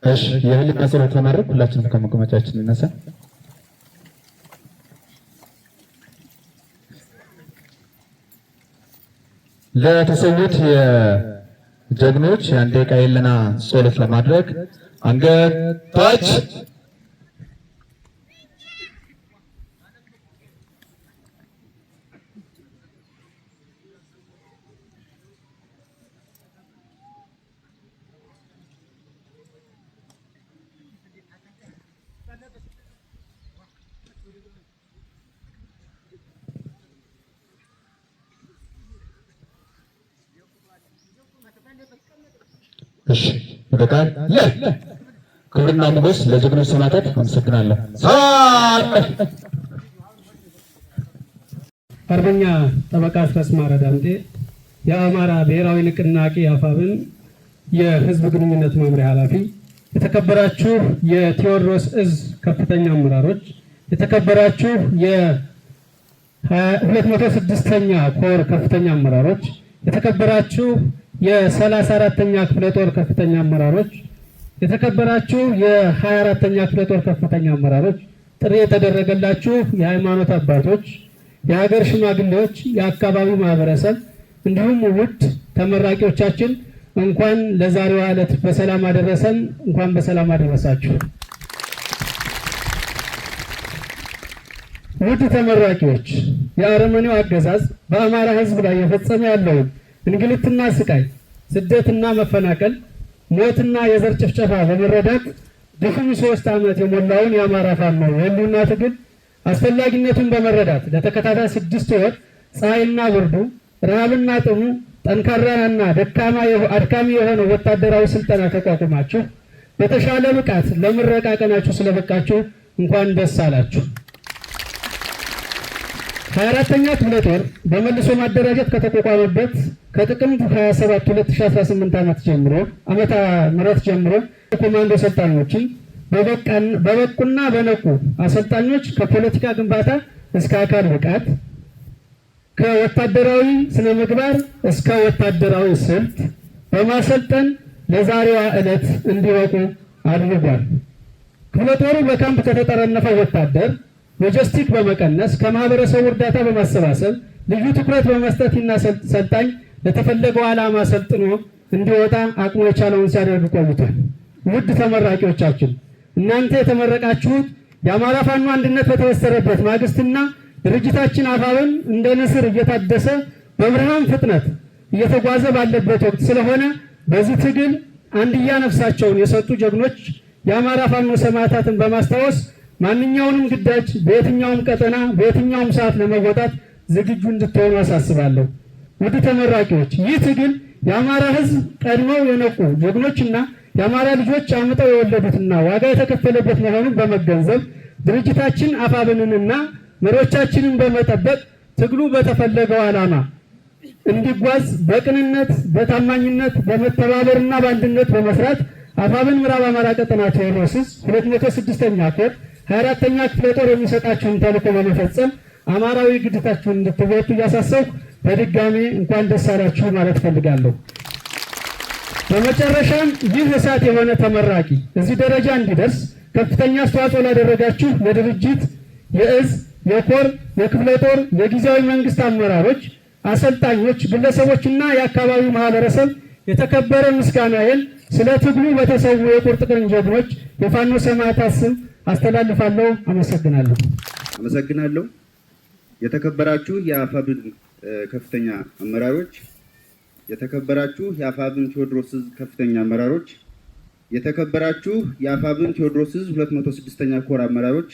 እሺ የህሊና ጸሎት ለማድረግ ሁላችንም ከመቀመጫችን እንነሳ። ለተሰዉት የጀግኖች የአንድ ደቂቃ የህሊና ጸሎት ለማድረግ አንገታች እሺ በቃል ክብርና ሞገስ ለጀግኖች ሰማዕታት አመሰግናለሁ። አርበኛ ጠበቃ አስረስማረ ዳምጤ የአማራ ብሔራዊ ንቅናቄ አፋብን የህዝብ ግንኙነት መምሪያ ኃላፊ፣ የተከበራችሁ የቴዎድሮስ እዝ ከፍተኛ አመራሮች፣ የተከበራችሁ የ206ኛ ኮር ከፍተኛ አመራሮች፣ የተከበራችሁ የ34ኛ ክፍለ ጦር ከፍተኛ አመራሮች፣ የተከበራችሁ የ24ኛ ክፍለ ጦር ከፍተኛ አመራሮች፣ ጥሪ የተደረገላችሁ የሃይማኖት አባቶች፣ የሀገር ሽማግሌዎች፣ የአካባቢው ማህበረሰብ እንዲሁም ውድ ተመራቂዎቻችን እንኳን ለዛሬዋ ዕለት በሰላም አደረሰን፣ እንኳን በሰላም አደረሳችሁ። ውድ ተመራቂዎች፣ የአረመኔው አገዛዝ በአማራ ህዝብ ላይ የፈጸመ ያለውን እንግልትና ስቃይ፣ ስደትና መፈናቀል፣ ሞትና የዘር ጭፍጨፋ በመረዳት ድፍን 3 ዓመት የሞላውን የአማራ ፋኖ የህልውና ትግል አስፈላጊነቱን በመረዳት ለተከታታይ 6 ወር ፀሐይና ብርዱ፣ ረሃብና ጥሙ፣ ጠንካራና አድካሚ የሆነ ወታደራዊ ስልጠና ተቋቁማችሁ በተሻለ ብቃት ለምረቃ ቀናችሁ ስለበቃችሁ እንኳን ደስ አላችሁ። 24ኛ ክፍለ ጦር በመልሶ ማደራጀት ከተቋቋመበት ከጥቅምት 27 2018 ዓመተ ምህረት ጀምሮ ኮማንዶ ሰልጣኞችን በበቁና በነቁ አሰልጣኞች ከፖለቲካ ግንባታ እስከ አካል ብቃት፣ ከወታደራዊ ስነ ምግባር እስከ ወታደራዊ ስልት በማሰልጠን ለዛሬዋ ዕለት እንዲበቁ አድርጓል። ክፍለ ጦሩ በካምፕ ከተጠረነፈው ወታደር ሎጂስቲክ በመቀነስ ከማህበረሰቡ እርዳታ በማሰባሰብ ልዩ ትኩረት በመስጠትና ሰልጣኝ ለተፈለገው ዓላማ ሰልጥኖ እንዲወጣ አቅሙ የቻለውን ሲያደርግ ቆይቷል። ውድ ተመራቂዎቻችን፣ እናንተ የተመረቃችሁት የአማራ ፋኖ አንድነት በተበሰረበት ማግስትና ድርጅታችን አፋብን እንደ ንስር እየታደሰ በብርሃን ፍጥነት እየተጓዘ ባለበት ወቅት ስለሆነ በዚህ ትግል አንድያ ነፍሳቸውን የሰጡ ጀግኖች የአማራ ፋኖ ሰማዕታትን በማስታወስ ማንኛውንም ግዳጅ በየትኛውም ቀጠና በየትኛውም ሰዓት ለመወጣት ዝግጁ እንድትሆኑ አሳስባለሁ። ውድ ተመራቂዎች፣ ይህ ትግል የአማራ ሕዝብ ቀድመው የነቁ ጀግኖችና የአማራ ልጆች አምጠው የወለዱትና ዋጋ የተከፈለበት መሆኑን በመገንዘብ ድርጅታችን አፋብንና መሪዎቻችንን በመጠበቅ ትግሉ በተፈለገው ዓላማ እንዲጓዝ በቅንነት፣ በታማኝነት፣ በመተባበርና በአንድነት በመስራት አፋብን ምዕራብ አማራ ቀጠና ቴዎድሮስ ዕዝ 206ኛ ኮር 24ኛ ክፍለ ጦር የሚሰጣችሁን ተልዕኮ በመፈጸም አማራዊ ግዴታችሁን እንድትወጡ እያሳሰብኩ በድጋሚ እንኳን ደስ አላችሁ ማለት ፈልጋለሁ። በመጨረሻም ይህ እሳት የሆነ ተመራቂ እዚህ ደረጃ እንዲደርስ ከፍተኛ አስተዋጽኦ ላደረጋችሁ ለድርጅት የእዝ፣ የኮር፣ የክፍለ ጦር፣ የጊዜያዊ መንግስት አመራሮች፣ አሰልጣኞች፣ ግለሰቦችና የአካባቢው ማህበረሰብ የተከበረ ምስጋናዬን ስለ ትግሉ በተሰዉ የቁርጥ ቀን ጀግኖች የፋኖ ሰማዕታት ስም አስተላልፋለሁ። አመሰግናለሁ። የተከበራችሁ የአፋብን ከፍተኛ አመራሮች፣ የተከበራችሁ የአፋብን ቴዎድሮስ ዕዝ ከፍተኛ አመራሮች፣ የተከበራችሁ የአፋብን ቴዎድሮስ ዕዝ 206ኛ ኮር አመራሮች፣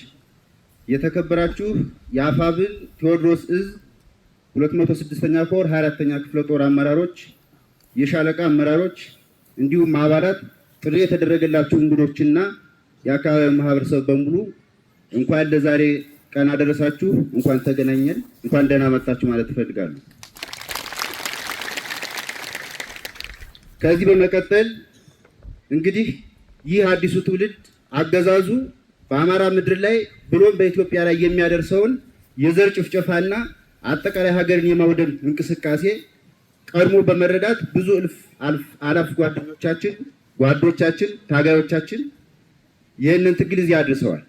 የተከበራችሁ የአፋብን ቴዎድሮስ ዕዝ 206ኛ ኮር 24ኛ ክፍለ ጦር አመራሮች፣ የሻለቃ አመራሮች እንዲሁም አባላት፣ ጥሪ የተደረገላችሁ እንግዶችና የአካባቢ ማህበረሰብ በሙሉ እንኳን ለዛሬ ቀን አደረሳችሁ፣ እንኳን ተገናኘን፣ እንኳን ደህና መጣችሁ ማለት እፈልጋለሁ። ከዚህ በመቀጠል እንግዲህ ይህ አዲሱ ትውልድ አገዛዙ በአማራ ምድር ላይ ብሎም በኢትዮጵያ ላይ የሚያደርሰውን የዘር ጭፍጨፋና አጠቃላይ ሀገርን የማውደም እንቅስቃሴ ቀድሞ በመረዳት ብዙ አላፍ ጓዶቻችን ታጋዮቻችን ይህንን ትግል እዚህ አድርሰዋል።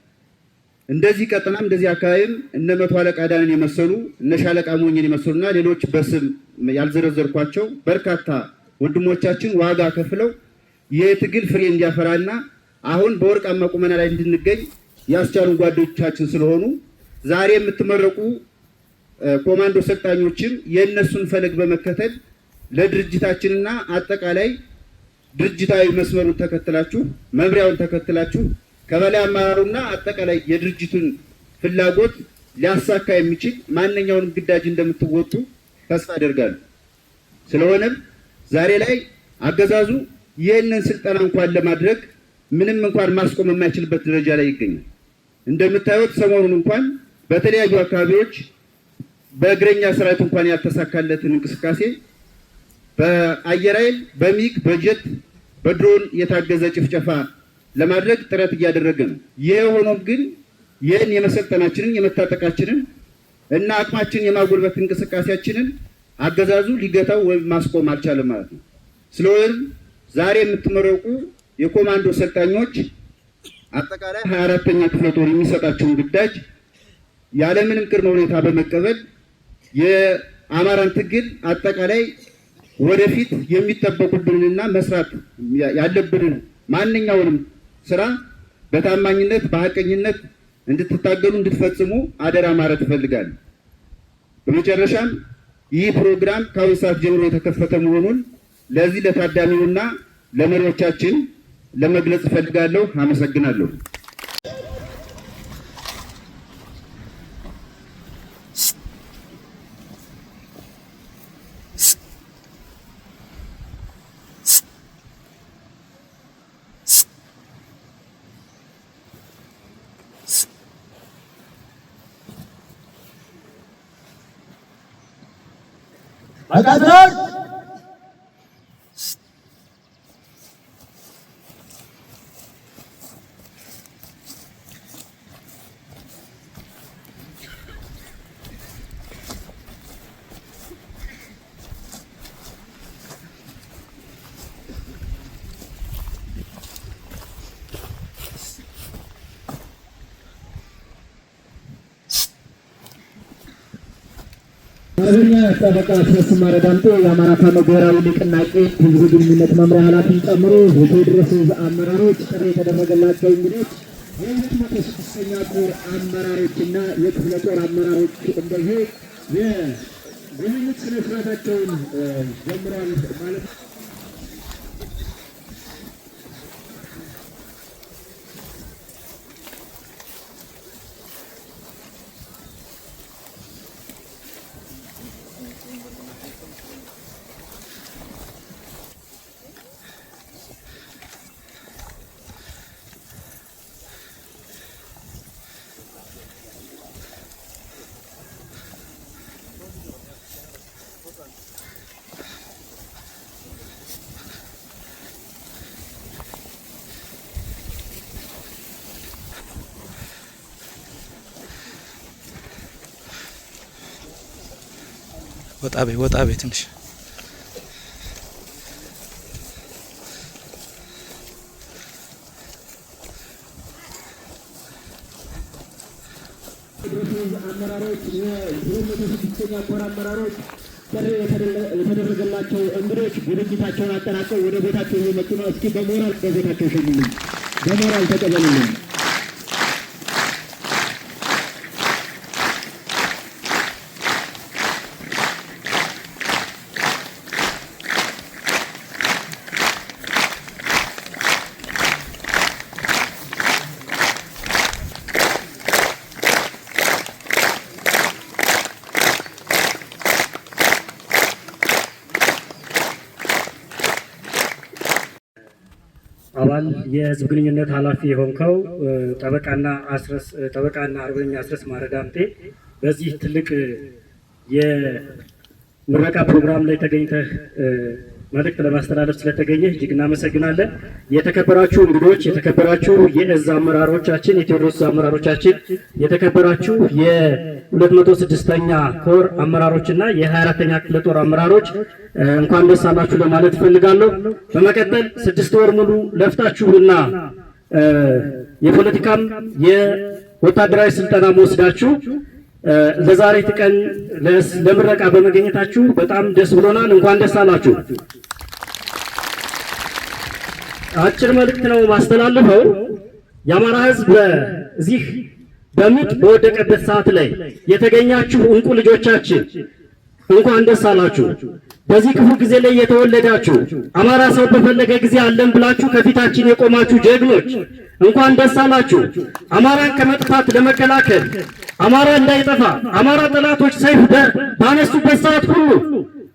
እንደዚህ ቀጠናም እንደዚህ አካባቢም እነ መቶ አለቃ ዳንን የመሰሉ እነ ሻለቃ ሞኝን የመሰሉና ሌሎች በስም ያልዘረዘርኳቸው በርካታ ወንድሞቻችን ዋጋ ከፍለው የትግል ፍሬ እንዲያፈራና አሁን በወርቃማ ቁመና ላይ እንድንገኝ ያስቻሉን ጓዶቻችን ስለሆኑ ዛሬ የምትመረቁ ኮማንዶ ሰልጣኞችም የእነሱን ፈለግ በመከተል ለድርጅታችንና አጠቃላይ ድርጅታዊ መስመሩን ተከትላችሁ መምሪያውን ተከትላችሁ ከበላይ አመራሩና አጠቃላይ የድርጅቱን ፍላጎት ሊያሳካ የሚችል ማንኛውንም ግዳጅ እንደምትወጡ ተስፋ አደርጋለሁ። ስለሆነም ዛሬ ላይ አገዛዙ ይህንን ስልጠና እንኳን ለማድረግ ምንም እንኳን ማስቆም የማይችልበት ደረጃ ላይ ይገኛል። እንደምታዩት ሰሞኑን እንኳን በተለያዩ አካባቢዎች በእግረኛ ሰራዊት እንኳን ያልተሳካለትን እንቅስቃሴ በአየር ኃይል በሚግ በጀት በድሮን የታገዘ ጭፍጨፋ ለማድረግ ጥረት እያደረገ ነው። ይሄ ሆኖም ግን ይህን የመሰልጠናችንን የመታጠቃችንን እና አቅማችንን የማጎልበት እንቅስቃሴያችንን አገዛዙ ሊገታው ወይም ማስቆም አልቻለም ማለት ነው። ስለሆነም ዛሬ የምትመረቁ የኮማንዶ ሰልጣኞች አጠቃላይ 24ኛ ክፍለ ጦር የሚሰጣቸውን ግዳጅ ያለምንም ቅድመ ሁኔታ በመቀበል የአማራን ትግል አጠቃላይ ወደፊት የሚጠበቁብንና መስራት ያለብንን ማንኛውንም ስራ በታማኝነት በሐቀኝነት እንድትታገሉ እንድትፈጽሙ አደራ ማለት እፈልጋለሁ። በመጨረሻም ይህ ፕሮግራም ከአሁን ሰዓት ጀምሮ የተከፈተ መሆኑን ለዚህ ለታዳሚውና ለመሪዎቻችን ለመግለጽ እፈልጋለሁ። አመሰግናለሁ። አርበኛ ጠበቃ አስረስ ማረ ዳምጤ የአማራ ፋኖ ብሔራዊ ንቅናቄ ህዝብ ግንኙነት መምሪያ ኃላፊን ጨምሮ የቴዎድሮስ አመራሮች፣ ጥሪ የተደረገላቸው እንግዶች፣ የ206ኛ ኮር አመራሮችና የክፍለ ጦር አመራሮች እንደዚህ የጉብኝት ስነ ስርዓታቸውን ጀምረዋል ማለት ነው። ወጣ ቤት ትንሽ አመራሮች የ206ኛ ኮር አመራሮች ጥሪ የተደረገላቸው እንግዶች ዝግጅታቸውን አጠናቀው ወደ ቦታቸው እየመጡ ነው። እስኪ በሞራል በቦታቸው ሸኙልኝ፣ በሞራል ተቀበሉልኝ። አባል የህዝብ ግንኙነት ኃላፊ የሆንከው ጠበቃና አርበኛ አስረስ ማረ ዳምጤ በዚህ ትልቅ የምረቃ ፕሮግራም ላይ ተገኝተህ መልእክት ለማስተላለፍ ስለተገኘ እጅግ እናመሰግናለን። የተከበራችሁ እንግዶች፣ የተከበራችሁ የእዝ አመራሮቻችን፣ የቴዎድሮስ አመራሮቻችን፣ የተከበራችሁ የ206ኛ ኮር አመራሮችና የ24ኛ ክፍለ ጦር አመራሮች እንኳን ደስ አላችሁ ለማለት እፈልጋለሁ። በመቀጠል 6 ወር ሙሉ ለፍታችሁና የፖለቲካም የወታደራዊ ስልጠና መወስዳችሁ ለዛሬ ቀን ለምረቃ በመገኘታችሁ በጣም ደስ ብሎናል። እንኳን ደስ አላችሁ። አጭር መልእክት ነው ማስተላለፈው። የአማራ ሕዝብ እዚህ በምጥ በወደቀበት ሰዓት ላይ የተገኛችሁ እንቁ ልጆቻችን እንኳን ደስ አላችሁ። በዚህ ክፉ ጊዜ ላይ የተወለዳችሁ አማራ ሰው በፈለገ ጊዜ አለን ብላችሁ ከፊታችን የቆማችሁ ጀግኖች እንኳን ደስ አላችሁ። አማራን ከመጥፋት ለመከላከል አማራ እንዳይጠፋ አማራ ጠላቶች ሰይፍ ባነሱበት ሰዓት ሁሉ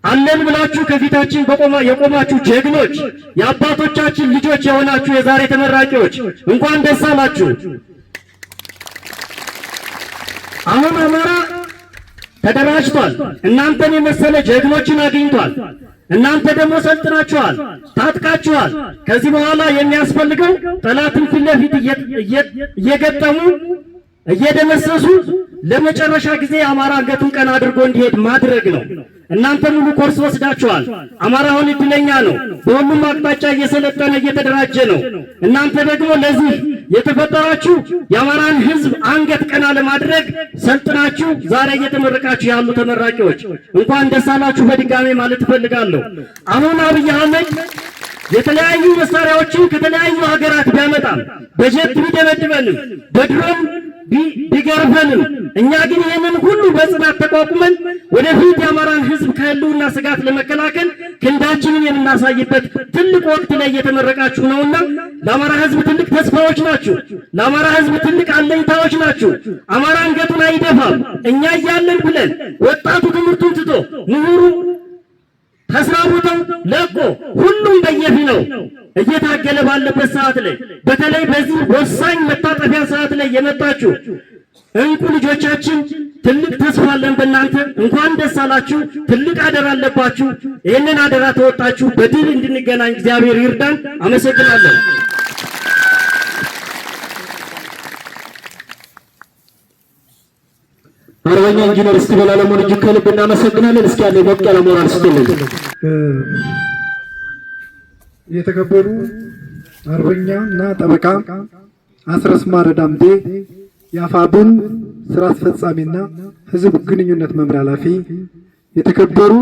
አለን ብላችሁ ከፊታችን የቆማችሁ ጀግኖች የአባቶቻችን ልጆች የሆናችሁ የዛሬ ተመራቂዎች እንኳን ደስ አላችሁ። አሁን አማራ ተደራጅቷል። እናንተን የመሰለ ጀግኖችን አግኝቷል። እናንተ ደግሞ ሰልጥናችኋል፣ ታጥቃችኋል። ከዚህ በኋላ የሚያስፈልገው ጠላትን ፊት ለፊት እየገጠሙ እየደመሰሱ ለመጨረሻ ጊዜ አማራ አንገቱን ቀና አድርጎ እንዲሄድ ማድረግ ነው። እናንተ ሙሉ ኮርስ ወስዳችኋል። አማራውን እድለኛ ነው። በሁሉም አቅጣጫ እየሰለጠነ እየተደራጀ ነው። እናንተ ደግሞ ለዚህ የተፈጠራችሁ የአማራን ሕዝብ አንገት ቀና ለማድረግ ሰልጥናችሁ ዛሬ እየተመረቃችሁ ያሉ ተመራቂዎች እንኳን ደስ አላችሁ በድጋሜ ማለት እፈልጋለሁ። አሁን አብይ አህመድ የተለያዩ መሳሪያዎችን ከተለያዩ ሀገራት ቢያመጣም በጀት ቢደበድበንም በድሮን ቢገርፈንም እኛ ግን ይህንን ሁሉ በጽናት ተቋቁመን ወደፊት የአማራን ሕዝብ ከህልውና ስጋት ለመከላከል ክንዳችንን የምናሳይበት ትልቅ ወቅት ላይ እየተመረቃችሁ ነውና ለአማራ ሕዝብ ትልቅ ተስፋዎች ናችሁ። ለአማራ ሕዝብ ትልቅ አለኝታዎች ናችሁ። አማራ አንገቱን አይደፋም። እኛ እያለን ብለን ወጣቱ ትምህርቱን ትቶ ምሁሩ ከስራ ቦታው ለቆ ሁሉም በየፊናው እየታገለ ባለበት ሰዓት ላይ በተለይ በዚህ ወሳኝ መታጠፊያ ሰዓት ላይ የመጣችሁ እንቁ ልጆቻችን ትልቅ ተስፋ አለን በእናንተ። እንኳን ደስ አላችሁ። ትልቅ አደራ አለባችሁ። ይህንን አደራ ተወጣችሁ በድል እንድንገናኝ እግዚአብሔር ይርዳን። አመሰግናለሁ። አርበኛ ኢንጂነር እስቲበላ ለሞን እጅግ ከልብ እናመሰግናለን። እስኪ ያለ ሞቅ ያለ ሞራል ስትልኝ የተከበሩ አርበኛ እና ጠበቃ አስረስ ማረ ዳምጤ የአፋብን ስራ አስፈጻሚና ህዝብ ግንኙነት መምሪያ ኃላፊ፣ የተከበሩ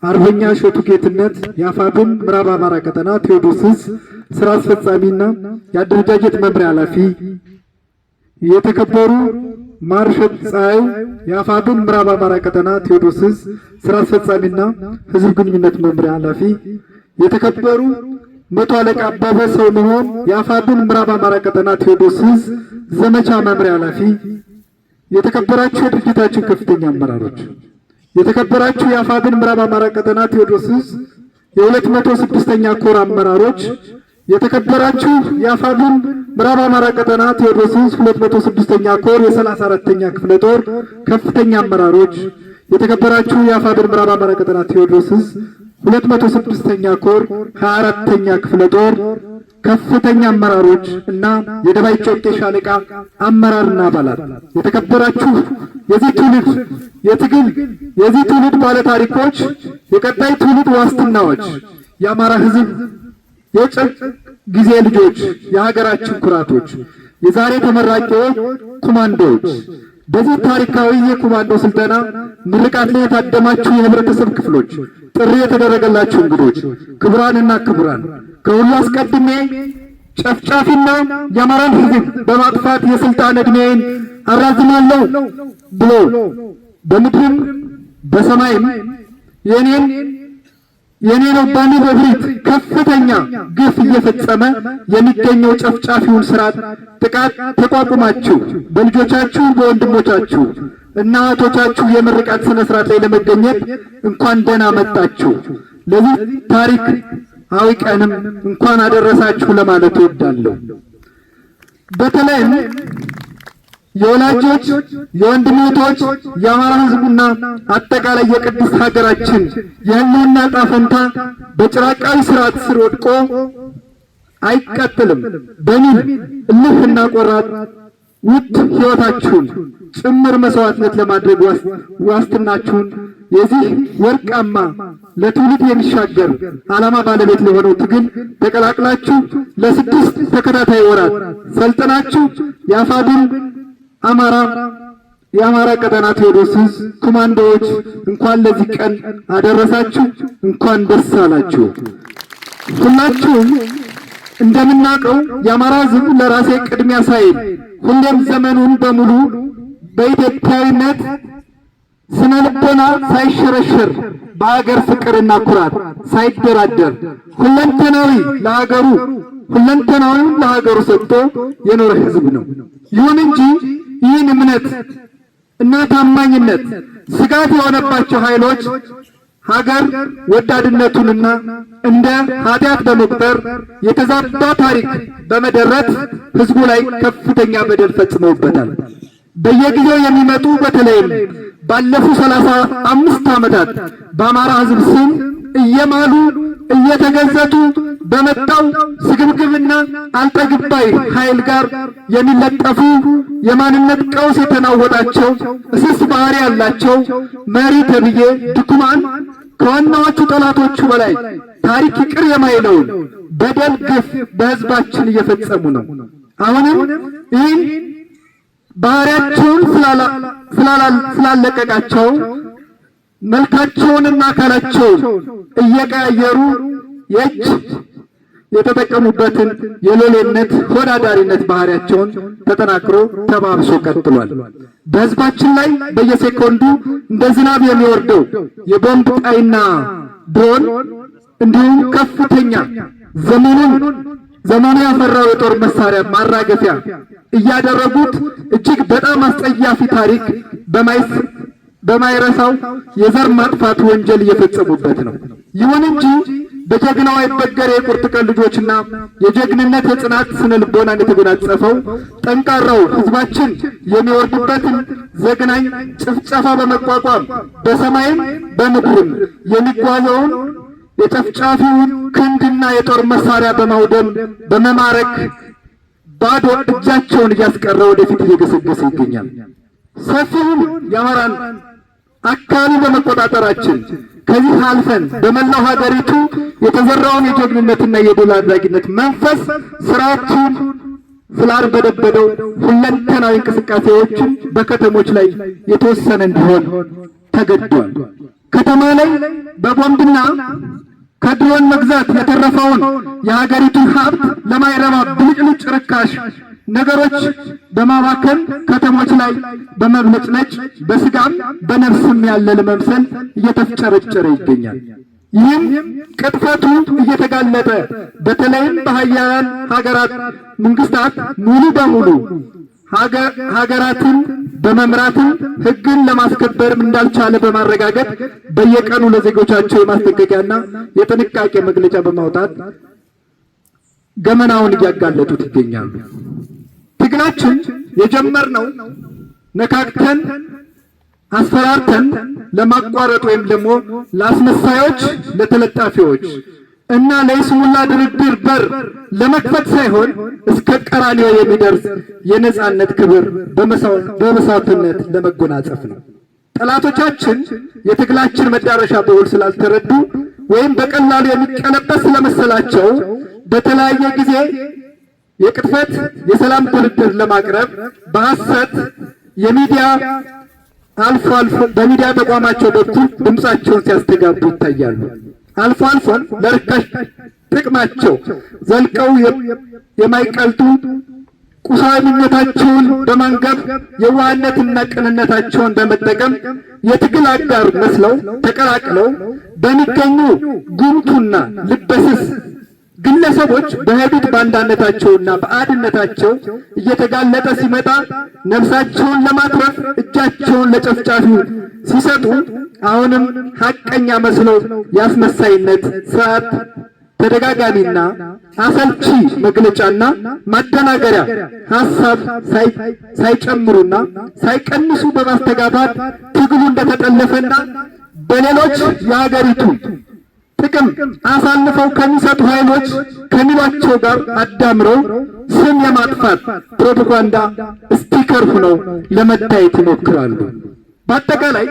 አርበኛ ሾቱ ጌትነት የአፋብን ምዕራብ አማራ ቀጠና ቴዎድሮስ ስራ አስፈጻሚና የአደረጃጀት መምሪያ ኃላፊ፣ የተከበሩ ማርሸት ፀሐዩ የአፋብን ምዕራብ አማራ ቀጠና ቴዎድሮስ ስራ አስፈጻሚና ህዝብ ግንኙነት መምሪያ ኃላፊ፣ የተከበሩ መቶ አለቃ አበበ ሰው መሆን የአፋብን ምዕራብ አማራ ቀጠና ቴዎድሮስ ዘመቻ መምሪያ ኃላፊ፣ የተከበራችሁ የድርጅታችን ከፍተኛ አመራሮች፣ የተከበራችሁ የአፋብን ምዕራብ አማራ ቀጠና ቴዎድሮስ የ206ኛ ኮር አመራሮች፣ የተከበራችሁ የአፋብን ምዕራብ አማራ ቀጠና ቴዎድሮስ 206ኛ ኮር የ34ኛ ክፍለ ጦር ከፍተኛ አመራሮች፣ የተከበራችሁ የአፋብን ምዕራብ አማራ ቀጠና ቴዎድሮስ 206ኛ ኮር 24ኛ ክፍለ ጦር ከፍተኛ አመራሮች እና የደባይ ጮቄ ሻለቃ አመራርና አባላት፣ የተከበራችሁ የዚህ ትውልድ ባለ ታሪኮች፣ የቀጣይ ትውልድ ዋስትናዎች፣ የአማራ ሕዝብ የጭንቅ ጊዜ ልጆች፣ የሀገራችን ኩራቶች፣ የዛሬ ተመራቂዎች ኮማንዶዎች፣ በዚህ ታሪካዊ የኮማንዶ ስልጠና ምርቃት ላይ የታደማችሁ የህብረተሰብ ክፍሎች፣ ጥሪ የተደረገላችሁ እንግዶች፣ ክቡራንና ክቡራን፣ ከሁሉ አስቀድሜ ጨፍጫፊና የአማራን ሕዝብ በማጥፋት የስልጣን ዕድሜን አራዝማለሁ ብሎ በምድርም በሰማይም የኔ ነው ባኒ በብሪት ከፍተኛ ግፍ እየፈጸመ የሚገኘው ጨፍጫፊውን ስርዓት ጥቃት ተቋቁማችሁ በልጆቻችሁ በወንድሞቻችሁ እና እህቶቻችሁ የምርቃት ስነ ስርዓት ላይ ለመገኘት እንኳን ደህና መጣችሁ። ለዚህ ታሪካዊ ቀንም እንኳን አደረሳችሁ ለማለት እወዳለሁ። በተለይም የወላጆች የወንድም እህቶች የአማራ ሕዝብና አጠቃላይ የቅድስት ሀገራችን የህልውና ዕጣ ፈንታ በጭራቃዊ ስርዓት ስር ወድቆ አይቀጥልም በሚል እልህና ቆራጥ ውድ ሕይወታችሁን ጭምር መስዋዕትነት ለማድረግ ዋስትናችሁን የዚህ ወርቃማ ለትውልድ የሚሻገር ዓላማ ባለቤት ለሆነው ትግል ተቀላቅላችሁ ለ6 ተከታታይ ወራት ሰልጥናችሁ የአፋብን የአማራ ቀጠና ቴዎድሮስ ዕዝ ኮማንዶዎች እንኳን ለዚህ ቀን አደረሳችሁ፣ እንኳን ደስ አላችሁ። ሁላችሁም እንደምናውቀው የአማራ ሕዝብ ለራሴ ቅድሚያ ሳይል ሁሌም ዘመኑን በሙሉ በኢትዮጵያዊነት ስነ ልቦና ሳይሸረሸር በሀገር ፍቅርና ኩራት ሳይደራደር ሁለንተናዊውን ለሀገሩ ሰጥቶ የኖረ ሕዝብ ነው። ይሁን እንጂ ይህን እምነት እና ታማኝነት ስጋት የሆነባቸው ኃይሎች ሀገር ወዳድነቱንና እንደ ኃጢአት በመቁጠር የተዛባ ታሪክ በመደረት ሕዝቡ ላይ ከፍተኛ በደል ፈጽመውበታል። በየጊዜው የሚመጡ በተለይም ባለፉት 35 ዓመታት በአማራ ሕዝብ ስም እየማሉ እየተገዘቱ በመጣው ስግብግብና አልጠግባይ ኃይል ጋር የሚለጠፉ የማንነት ቀውስ የተናወጣቸው እስስ ባህሪ ያላቸው መሪ ተብዬ ድኩማን ከዋናዎቹ ጠላቶቹ በላይ ታሪክ ይቅር የማይለውን በደል ግፍ በሕዝባችን እየፈጸሙ ነው። አሁንም ይህን ባህሪያቸውን ስላለቀቃቸው መልካቸውንና አካላቸውን እየቀያየሩ የእጅ የተጠቀሙበትን የሎሌነት ሆዳዳሪነት ባህሪያቸውን ተጠናክሮ ተባብሶ ቀጥሏል። በሕዝባችን ላይ በየሴኮንዱ እንደ ዝናብ የሚወርደው የቦምብ ጣይና ድሮን እንዲሁም ከፍተኛ ዘመኑ ያፈራው የጦር መሳሪያ ማራገፊያ እያደረጉት እጅግ በጣም አስጸያፊ ታሪክ በማይረሳው የዘር ማጥፋት ወንጀል እየፈጸሙበት ነው። ይሁን እንጂ በጀግናው አይበገሬ የቁርጥ ቀን ልጆችና የጀግንነት የጽናት ስነ ልቦናን የተጎናጸፈው ጠንካራው ሕዝባችን የሚወርድበትን ዘግናኝ ጭፍጨፋ በመቋቋም በሰማይም በምድርም የሚጓዘውን የጨፍጫፊውን ክንድና የጦር መሳሪያ በማውደም በመማረክ ባዶ እጃቸውን እያስቀረ ወደፊት እየገሰገሰ ይገኛል። ሰፊውን የአማራን አካባቢ በመቆጣጠራችን ከዚህ አልፈን በመላው ሀገሪቱ የተዘራውን የጀግንነትና የድል አድራጊነት መንፈስ ስራችን ስላርበደበደው ሁለንተናዊ እንቅስቃሴዎችን በከተሞች ላይ የተወሰነ እንዲሆን ተገዷል። ከተማ ላይ በቦምብና ከድሮን መግዛት የተረፈውን የሀገሪቱን ሀብት ለማይረባ ብልጭልጭ ርካሽ ነገሮች በማባከን ከተሞች ላይ በመብለጭለጭ በስጋም በነፍስም ያለ ለመምሰል እየተፍጨረጨረ ይገኛል። ይህም ቅጥፈቱ እየተጋለጠ በተለይም በሀያላን ሀገራት መንግስታት ሙሉ በሙሉ ሀገራትን በመምራትም ሕግን ለማስከበርም እንዳልቻለ በማረጋገጥ በየቀኑ ለዜጎቻቸው የማስጠንቀቂያና የጥንቃቄ መግለጫ በማውጣት ገመናውን እያጋለጡት ይገኛሉ። ትግላችን የጀመርነው ነካክተን አስፈራርተን ለማቋረጥ ወይም ደግሞ ለአስመሳዮች ለተለጣፊዎች እና ለይስሙላ ድርድር በር ለመክፈት ሳይሆን እስከ ቀራንዮ የሚደርስ የነጻነት ክብር በመስዋዕትነት ለመጎናጸፍ ነው። ጠላቶቻችን የትግላችን መዳረሻ በውል ስላልተረዱ ወይም በቀላሉ የሚቀለበስ ስለመሰላቸው በተለያየ ጊዜ የቅጥፈት የሰላም ድርድር ለማቅረብ በሐሰት በሚዲያ ተቋማቸው በኩል ድምጻቸውን ሲያስተጋቡ ይታያሉ። አልፎ አልፎን ለርካሽ ጥቅማቸው ዘልቀው የማይቀልጡ ቁሳዊ ምኞታቸውን በማንገብ የዋህነትና ቅንነታቸውን በመጠቀም የትግል አጋር መስለው ተቀላቅለው በሚገኙ ጉምቱና ልበስስ ግለሰቦች በሄዱት ባንዳነታቸውና በአድነታቸው እየተጋለጠ ሲመጣ ነፍሳቸውን ለማትረፍ እጃቸውን ለጨፍጫፊው ሲሰጡ አሁንም ሐቀኛ መስለው የአስመሳይነት ስርዓት ተደጋጋሚና አሰልቺ መግለጫና ማደናገሪያ ሐሳብ ሳይጨምሩና ሳይቀንሱ በማስተጋባት ትግሉ እንደተጠለፈና በሌሎች የሀገሪቱ ጥቅም አሳልፈው ከሚሰጡ ኃይሎች ከሚሏቸው ጋር አዳምረው ስም የማጥፋት ፕሮፓጋንዳ ስቲከር ሆነው ለመታየት ይሞክራሉ። በአጠቃላይ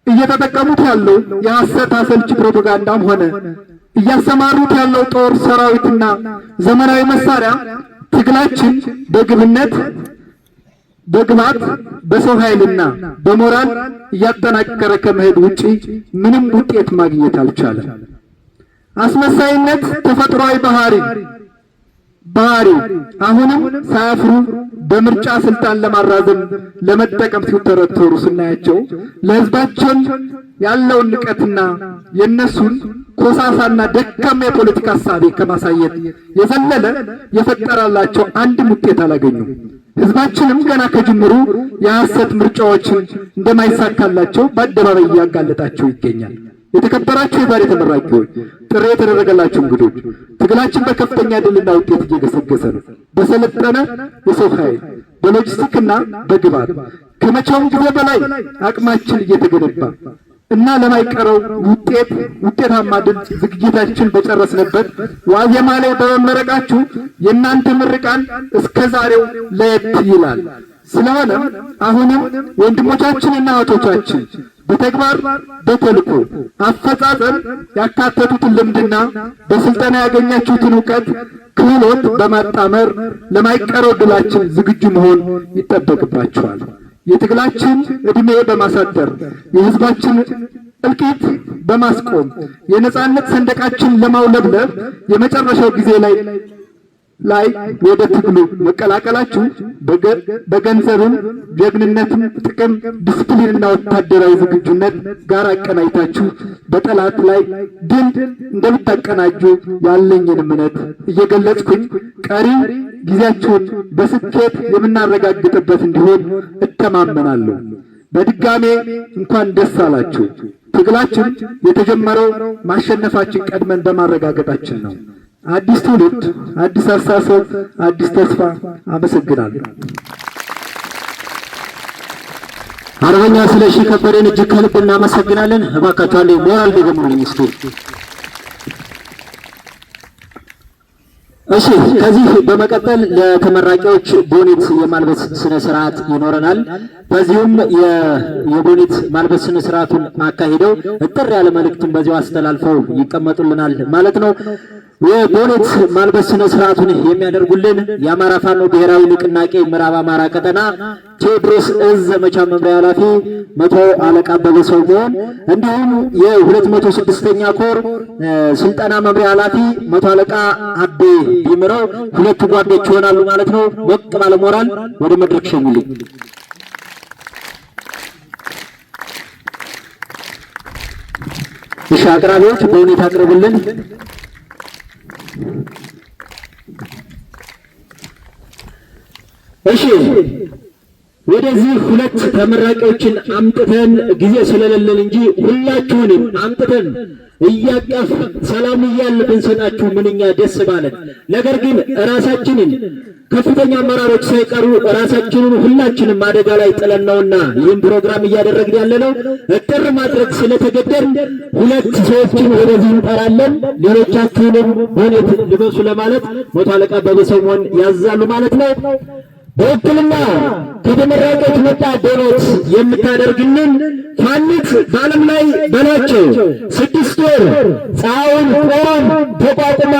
እየተጠቀሙት ያለው የሐሰት አሰልቺ ፕሮፓጋንዳም ሆነ እያሰማሩት ያለው ጦር ሰራዊትና ዘመናዊ መሳሪያ ትግላችን በግብነት በግባት በሰው ኃይልና በሞራል እያጠናከረ ከመሄድ ውጪ ምንም ውጤት ማግኘት አልቻለም። አስመሳይነት ተፈጥሯዊ ባህሪ አሁንም ሳያፍሩ በምርጫ ስልጣን ለማራዘም ለመጠቀም ሲተረተሩ ስናያቸው ለሕዝባችን ያለውን ንቀትና የነሱን ኮሳሳና ደካማ የፖለቲካ ሐሳብ ከማሳየት የዘለለ የፈጠራላቸው አንድም ውጤት አላገኙም። ሕዝባችንም ገና ከጅምሩ የሐሰት ምርጫዎችን እንደማይሳካላቸው በአደባባይ እያጋለጣቸው ይገኛል። የተከበራችሁ የዛሬ ተመራቂዎች፣ ጥሪ የተደረገላችሁ እንግዶች፣ ትግላችን በከፍተኛ ድልና ውጤት እየገሰገሰ ነው። በሰለጠነ የሰው ኃይል በሎጂስቲክና በግብዓት ከመቼውም ጊዜ በላይ አቅማችን እየተገነባ እና ለማይቀረው ውጤታማ ድል ዝግጅታችን በጨረስንበት ዋዜማ ላይ በመመረቃችሁ የእናንተ ምርቃን እስከዛሬው ለየት ይላል። ስለሆነም አሁንም ወንድሞቻችንና እህቶቻችን በተግባር በተልእኮ አፈጻጸም ያካተቱትን ልምድና በስልጠና ያገኛችሁትን ዕውቀት ክህሎት በማጣመር ለማይቀረው ድላችን ዝግጁ መሆን ይጠበቅባችኋል። የትግላችን ዕድሜ በማሳደር የሕዝባችን እልቂት በማስቆም የነጻነት ሰንደቃችን ለማውለብለብ የመጨረሻው ጊዜ ላይ ወደ ትግሉ መቀላቀላችሁ በገንዘብም ጀግንነትም ጥቅም ዲስፕሊንና ወታደራዊ ዝግጁነት ጋር አቀናጅታችሁ በጠላት ላይ ድል እንደምታቀናጁ ያለኝን እምነት እየገለጽኩኝ ቀሪ ጊዜያችሁን በስኬት የምናረጋግጥበት እንዲሆን እተማመናለሁ። በድጋሜ እንኳን ደስ አላችሁ። ትግላችን የተጀመረው ማሸነፋችን ቀድመን በማረጋገጣችን ነው። አዲስ ትውልድ፣ አዲስ አስተሳሰብ፣ አዲስ ተስፋ። አመሰግናለሁ። አርበኛ ስለሺ ከበደን እጅግ ከልብ እናመሰግናለን። እባካችሁ አንዴ ሞራል ደግሙልኝ እስኪ። እሺ፣ ከዚህ በመቀጠል ለተመራቂዎች ቦኔት የማልበስ ስነ ስርዓት ይኖረናል። በዚሁም የቦኔት ማልበስ ስነ ስርዓቱን አካሂደው እጥር ያለ መልእክቱን በዚሁ አስተላልፈው ይቀመጡልናል ማለት ነው። የቦኔት ማልበስ ስነ ስርዓቱን የሚያደርጉልን የአማራ ፋኖ ብሔራዊ ንቅናቄ ምዕራብ አማራ ቀጠና ቴዎድሮስ እዝ ዘመቻ መምሪያ ኃላፊ መቶ አለቃ አበበ ሰውመሆን እንዲሁም የ206ኛ ኮር ስልጠና መምሪያ ኃላፊ መቶ አለቃ አቤ ቢምረው ሁለቱ ጓዶች ይሆናሉ ማለት ነው። ሞቅ ባለ ሞራል ወደ መድረክ ሸኙልኝ። እሺ፣ አቅራቢዎች በሁኔታ አቅርቡልን። እሺ፣ ወደዚህ ሁለት ተመራቂዎችን አምጥተን ጊዜ ስለሌለን እንጂ ሁላችሁንም አምጥተን እያቀፍ ሰላም እያልን ብንሰጣችሁ ምንኛ ደስ ባለን። ነገር ግን ራሳችንን ከፍተኛ አመራሮች ሳይቀሩ ራሳችንን ሁላችንም አደጋ ላይ ጥለን ነውና ይህን ፕሮግራም እያደረግን ያለነው እጥር ማድረግ ስለተገደድን ሁለት ሰዎችን ወደዚህ እንጠራለን። ሌሎቻችሁንም ቦኔት ልበሱ ለማለት መቶ አለቃ አበበ ሰውመሆን ያዛሉ ማለት ነው። በውክልና ከተመራቂዎች መጣ ቦኔት የምታደርግልን ፋኒት በዓለም ላይ በላቸው 6 ወር ፀሐዩን ቆራም ተቋቁማ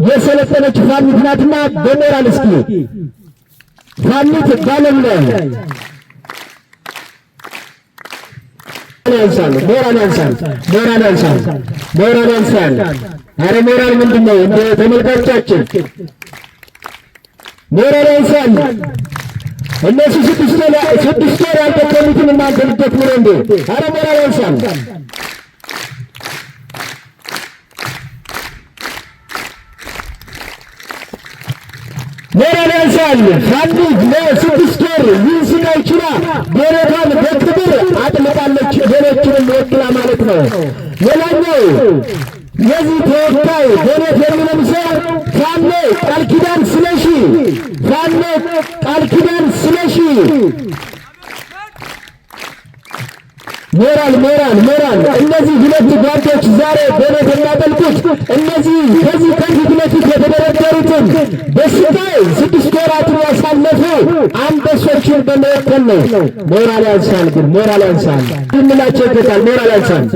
የሰለጠነች ፋኒት ናትና በሞራል እስኪ ፋኒት በዓለም ላይ ያንሳል፣ ሞራል ያንሳል፣ ሞራል ያንሳል፣ ሞራል ያንሳል። አረ ሞራል ምንድነው? እንደ ተመልካቾቻችን ሞራል ያንሳል። እነሱ 6 ወር ያልተከሉትን እናንተ ልትደክሙ ነው እንዴ? አረ ሞራል ያንሳል። ሞራል ያንሳል። ፋኒት ለ6 ወር ይህን ስቃይ ችላ ቦኔቷን በክብር አጥልቃለች። ሌሎችንም ወክላ ማለት ነው። ሌላኛው የዚህ ተወካይ በሬት የሚለብሰው ፋኖ ቃል ኪዳን ስለሺ ፋኖ ቃል ኪዳን ስለሺ ሞራል እነዚህ ሁለት ጓዶች ዛሬ በሬት የሚያጠልቁት እነዚህ ከዚህ ከፊት ለፊት የተደረደሩትን በስቃይ 6 ወራትን ያሳለፉ አንበሶችን በመወከል ነው። ሞራል ያንሳል፣ ግን ሞራል ያንሳል እንላቸው ይገባል። ሞራል ያንሳል።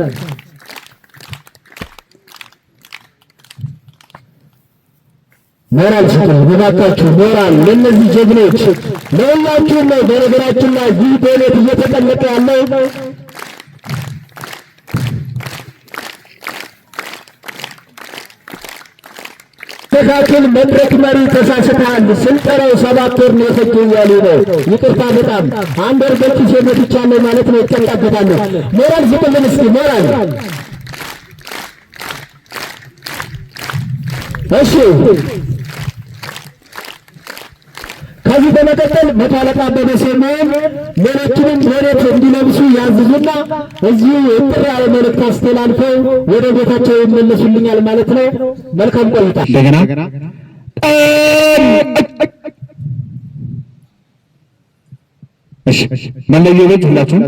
ሞራል ስጡ እባካችሁ፣ ሞራል ለእነዚህ ጀግኖች ለሁላችሁም ነው። በነገራችን ላይ ይህ በሬት እየተጠለቀ ያለው ተካክል መድረክ መሪ ተሳስተሃል፣ ስልጠናው 7 ወር ነው የፈጀው እያሉ ነው። ይቅርታ በጣም አንድ ወር በኪሴ መጥቻለሁ ማለት ነው። ይጠቃበታለሁ። ሞራል ስጡልን እስኪ ሞራል። እሺ ከዚህ በመቀጠል መቶ አለቃ አበበ ሰሞን ሌሎችንም በሬት እንዲለብሱ ያዝዙና እዚሁ ጥሪ ያለ መልእክት አስተላልፈው ወደ ቤታቸው ይመለሱልኛል ማለት ነው። መልካም ቆይታ። እንደገና እሺ መለዮ ቤት ሁላችሁ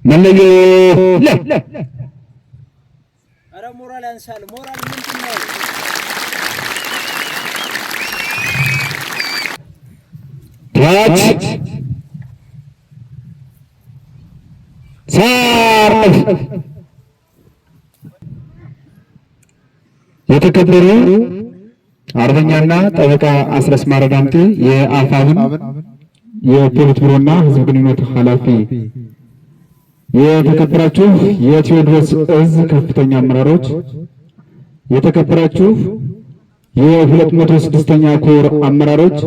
መለዮ ሞራል ያንሳል። ሞራል ምንድን ነው? ታች ሳር የተከበሩ አርበኛና ጠበቃ አስረስ ማረ ዳምጤ የአፋብን የፖሊት ቢሮና ሕዝብ ግንኙነት ኃላፊ፣ የተከበራችሁ የቴዎድሮስ እዝ ከፍተኛ አመራሮች፣ የተከበራችሁ የ206ኛ ኮር አመራሮች፣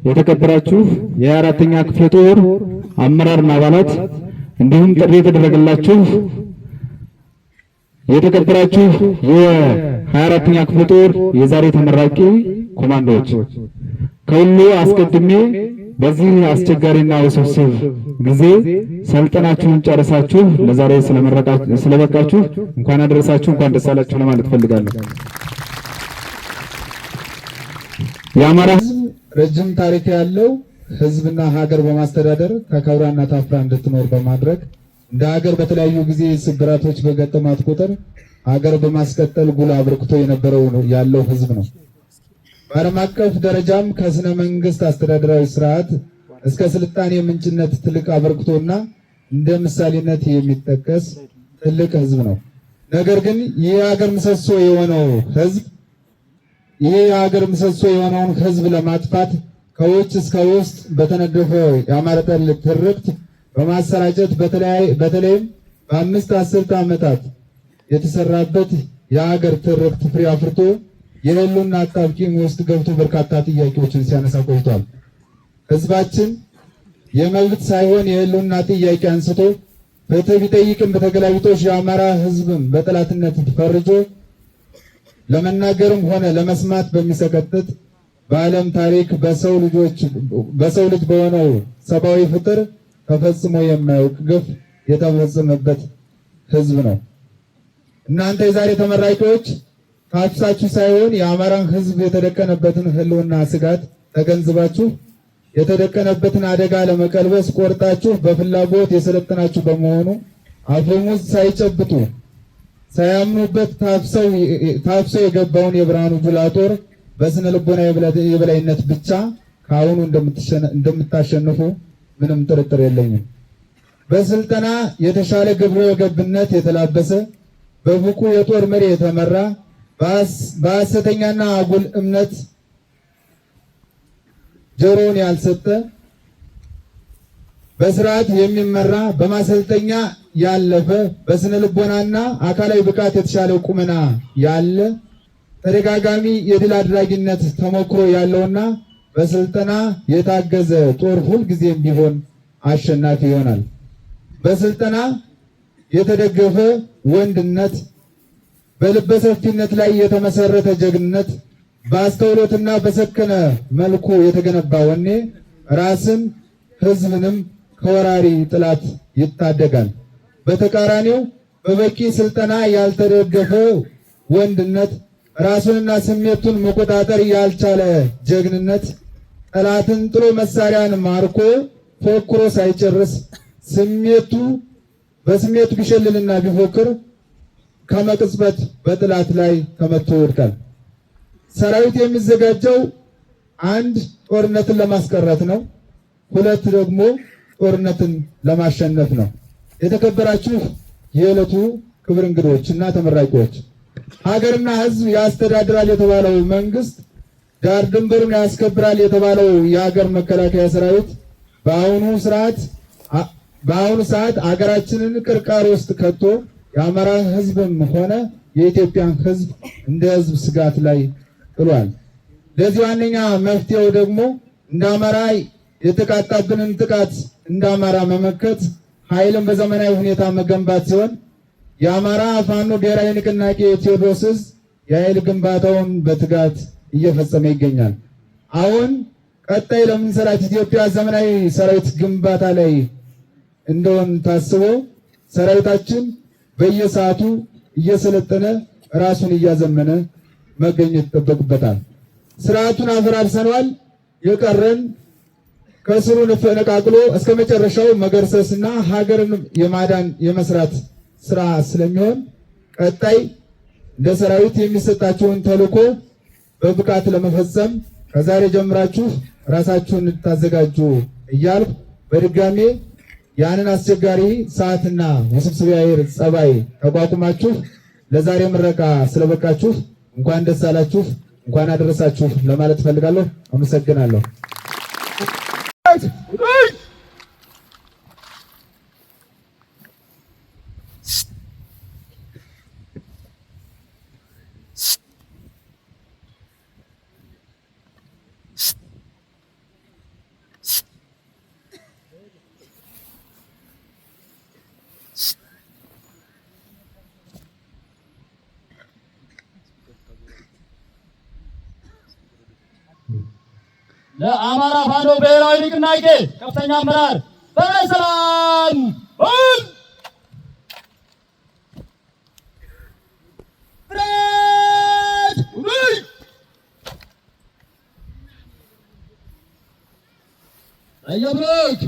የተከበራችሁ የ4ኛ ክፍለ ጦር አመራርና አባላት እንዲሁም ጥሪ የተደረገላችሁ የተከበራችሁ የ24ኛ ክፍለ ጦር የዛሬ ተመራቂ ኮማንዶዎች፣ ከሁሉ አስቀድሜ በዚህ አስቸጋሪና ውስብስብ ጊዜ ሰልጠናችሁን ጨርሳችሁ ለዛሬ ስለበቃችሁ እንኳን አደረሳችሁ፣ እንኳን ደስ አላችሁ ለማለት ፈልጋለሁ። የአማራ ሕዝብ ረጅም ታሪክ ያለው ሕዝብና ሀገር በማስተዳደር ተከብራና ታፍራ እንድትኖር በማድረግ እንደ ሀገር በተለያዩ ጊዜ ስብራቶች በገጠማት ቁጥር ሀገር በማስቀጠል ጉልህ አበርክቶ የነበረው ያለው ሕዝብ ነው። በዓለም አቀፍ ደረጃም ከስነ መንግስት አስተዳደራዊ ስርዓት እስከ ስልጣኔ ምንጭነት ትልቅ አበርክቶና እንደ ምሳሌነት የሚጠቀስ ትልቅ ሕዝብ ነው። ነገር ግን ይህ የሀገር ምሰሶ የሆነውን ሕዝብ ለማጥፋት ከውጭ እስከ ውስጥ በተነደፈ የአማራ ጠል ትርክት በማሰራጨት በተለይም በ5 አስርት ዓመታት የተሰራበት የሀገር ትርክት ፍሬ አፍርቶ የህልውና አጣብቂኝ ውስጥ ገብቶ በርካታ ጥያቄዎችን ሲያነሳ ቆይቷል። ህዝባችን የመብት ሳይሆን የህልውና ጥያቄ አንስቶ ፍትህ ቢጠይቅም በተገላቢጦሽ የአማራ ህዝብም በጠላትነት ፈርጆ ለመናገርም ሆነ ለመስማት በሚሰቀጥጥ በዓለም ታሪክ በሰው ልጅ በሆነው ሰብአዊ ፍጥር ተፈጽሞ የማያውቅ ግፍ የተፈጸመበት ህዝብ ነው። እናንተ የዛሬ ተመራቂዎች ካፍሳችሁ ሳይሆን የአማራን ህዝብ የተደቀነበትን ህልውና ስጋት ተገንዝባችሁ የተደቀነበትን አደጋ ለመቀልበስ ቆርጣችሁ በፍላጎት የሰለጠናችሁ በመሆኑ አፈሙዝ ሳይጨብጡ ሳያምኑበት ታፍሰው የገባውን የብርሃኑ ጁላ ጦር በስነ ልቦና የበላይነት ብቻ ከአሁኑ እንደምታሸንፉ ምንም ጥርጥር የለኝም። በስልጠና የተሻለ ግብረ ገብነት የተላበሰ በብቁ የጦር መሪ የተመራ በሐሰተኛና አጉል እምነት ጆሮውን ያልሰጠ በስርዓት የሚመራ በማሰልጠኛ ያለፈ በስነ ልቦናና አካላዊ ብቃት የተሻለ ቁመና ያለ ተደጋጋሚ የድል አድራጊነት ተሞክሮ ያለውና በስልጠና የታገዘ ጦር ሁልጊዜም ቢሆን አሸናፊ ይሆናል። በስልጠና የተደገፈ ወንድነት፣ በልበሰፊነት ላይ የተመሰረተ ጀግንነት፣ በአስተውሎትና በሰከነ መልኩ የተገነባ ወኔ ራስን ህዝብንም ከወራሪ ጥላት ይታደጋል። በተቃራኒው በበቂ ስልጠና ያልተደገፈ ወንድነት፣ ራሱንና ስሜቱን መቆጣጠር ያልቻለ ጀግንነት፣ ጠላትን ጥሎ መሳሪያን ማርኮ ፎክሮ ሳይጨርስ በስሜቱ ቢሸልልና ቢፎክር ከመቅጽበት በጥላት ላይ ተመቶ ይወድቃል። ሰራዊት የሚዘጋጀው አንድ ጦርነትን ለማስቀረት ነው፣ ሁለት ደግሞ ጦርነትን ለማሸነፍ ነው። የተከበራችሁ የዕለቱ ክብር እንግዶች እና ተመራቂዎች፣ ሀገርና ሕዝብ ያስተዳድራል የተባለው መንግስት፣ ዳር ድንበሩን ያስከብራል የተባለው የሀገር መከላከያ ሰራዊት በአሁኑ ሰዓት ሀገራችንን ቅርቃር ውስጥ ከቶ የአማራ ሕዝብም ሆነ የኢትዮጵያን ሕዝብ እንደ ሕዝብ ስጋት ላይ ጥሏል። ለዚህ ዋነኛ መፍትሄው ደግሞ እንደ አማራ የተቃጣብንን ጥቃት እንደ አማራ መመከት፣ ኃይልን በዘመናዊ ሁኔታ መገንባት ሲሆን የአማራ ፋኖ ብሔራዊ ንቅናቄ ቴዎድሮስ ዕዝ የኃይል ግንባታውን በትጋት እየፈጸመ ይገኛል። አሁን ቀጣይ ለምንሰራት ኢትዮጵያ ዘመናዊ ሰራዊት ግንባታ ላይ እንደሆን ታስቦ ሰራዊታችን በየሰዓቱ እየሰለጠነ ራሱን እያዘመነ መገኘት ይጠበቅበታል። ስርዓቱን አፈራርሰናል። የቀረን ከስሩ ነቃቅሎ እስከ መጨረሻው መገርሰስና ሀገርን የማዳን የመስራት ስራ ስለሚሆን ቀጣይ እንደ ሰራዊት የሚሰጣቸውን ተልዕኮ በብቃት ለመፈጸም ከዛሬ ጀምራችሁ ራሳችሁን እንድታዘጋጁ እያልኩ በድጋሜ ያንን አስቸጋሪ ሰዓትና ውስብስብ የአየር ጸባይ ተቋቁማችሁ ለዛሬ ምረቃ ስለበቃችሁ እንኳን ደስ አላችሁ፣ እንኳን አደረሳችሁ ለማለት ፈልጋለሁ። አመሰግናለሁ። ለአማራ ፋኖ ብሔራዊ ንቅናቄ ከፍተኛ አመራር በላይ ሰላም አየብሮክ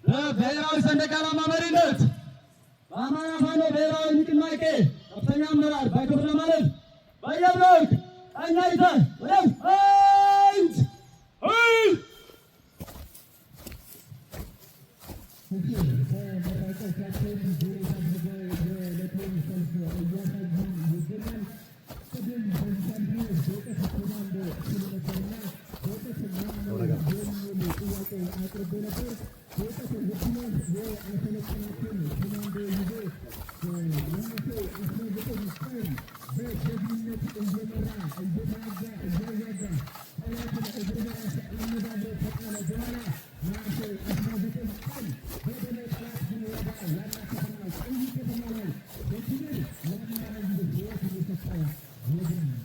በብሔራዊ ሰንደቅ ዓላማ መሪነት በአማራ ፋኖ ብሔራዊ ንቅናቄ ከፍተኛ አመራር በክብር ለማለት በየብሎክ ቀኝ አይተህ ወደም አንድ Thank you.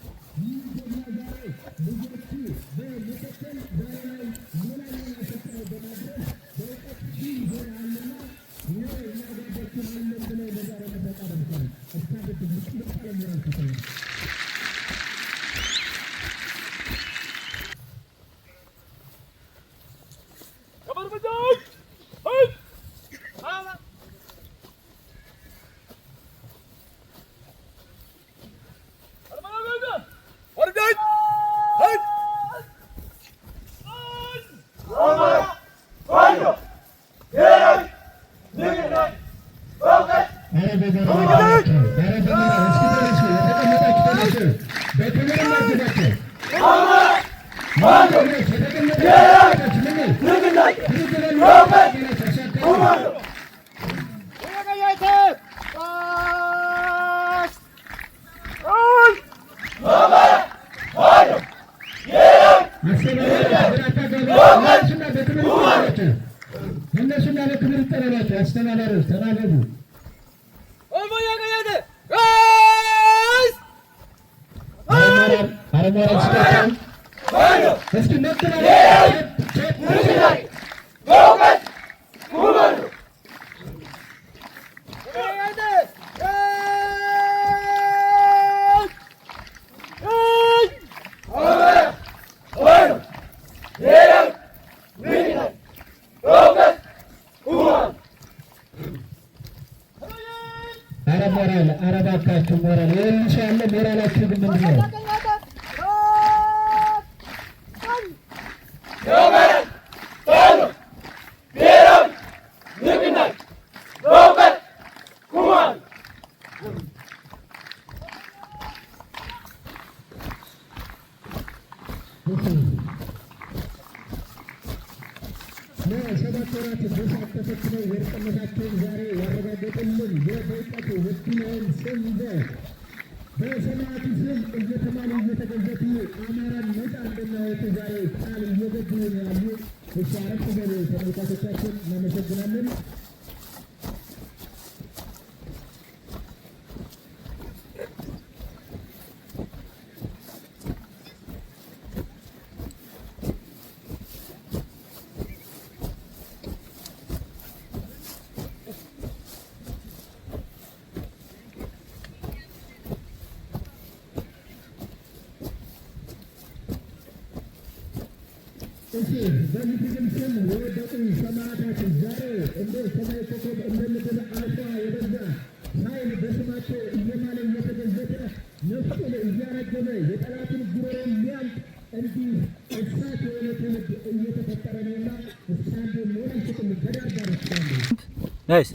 Nice.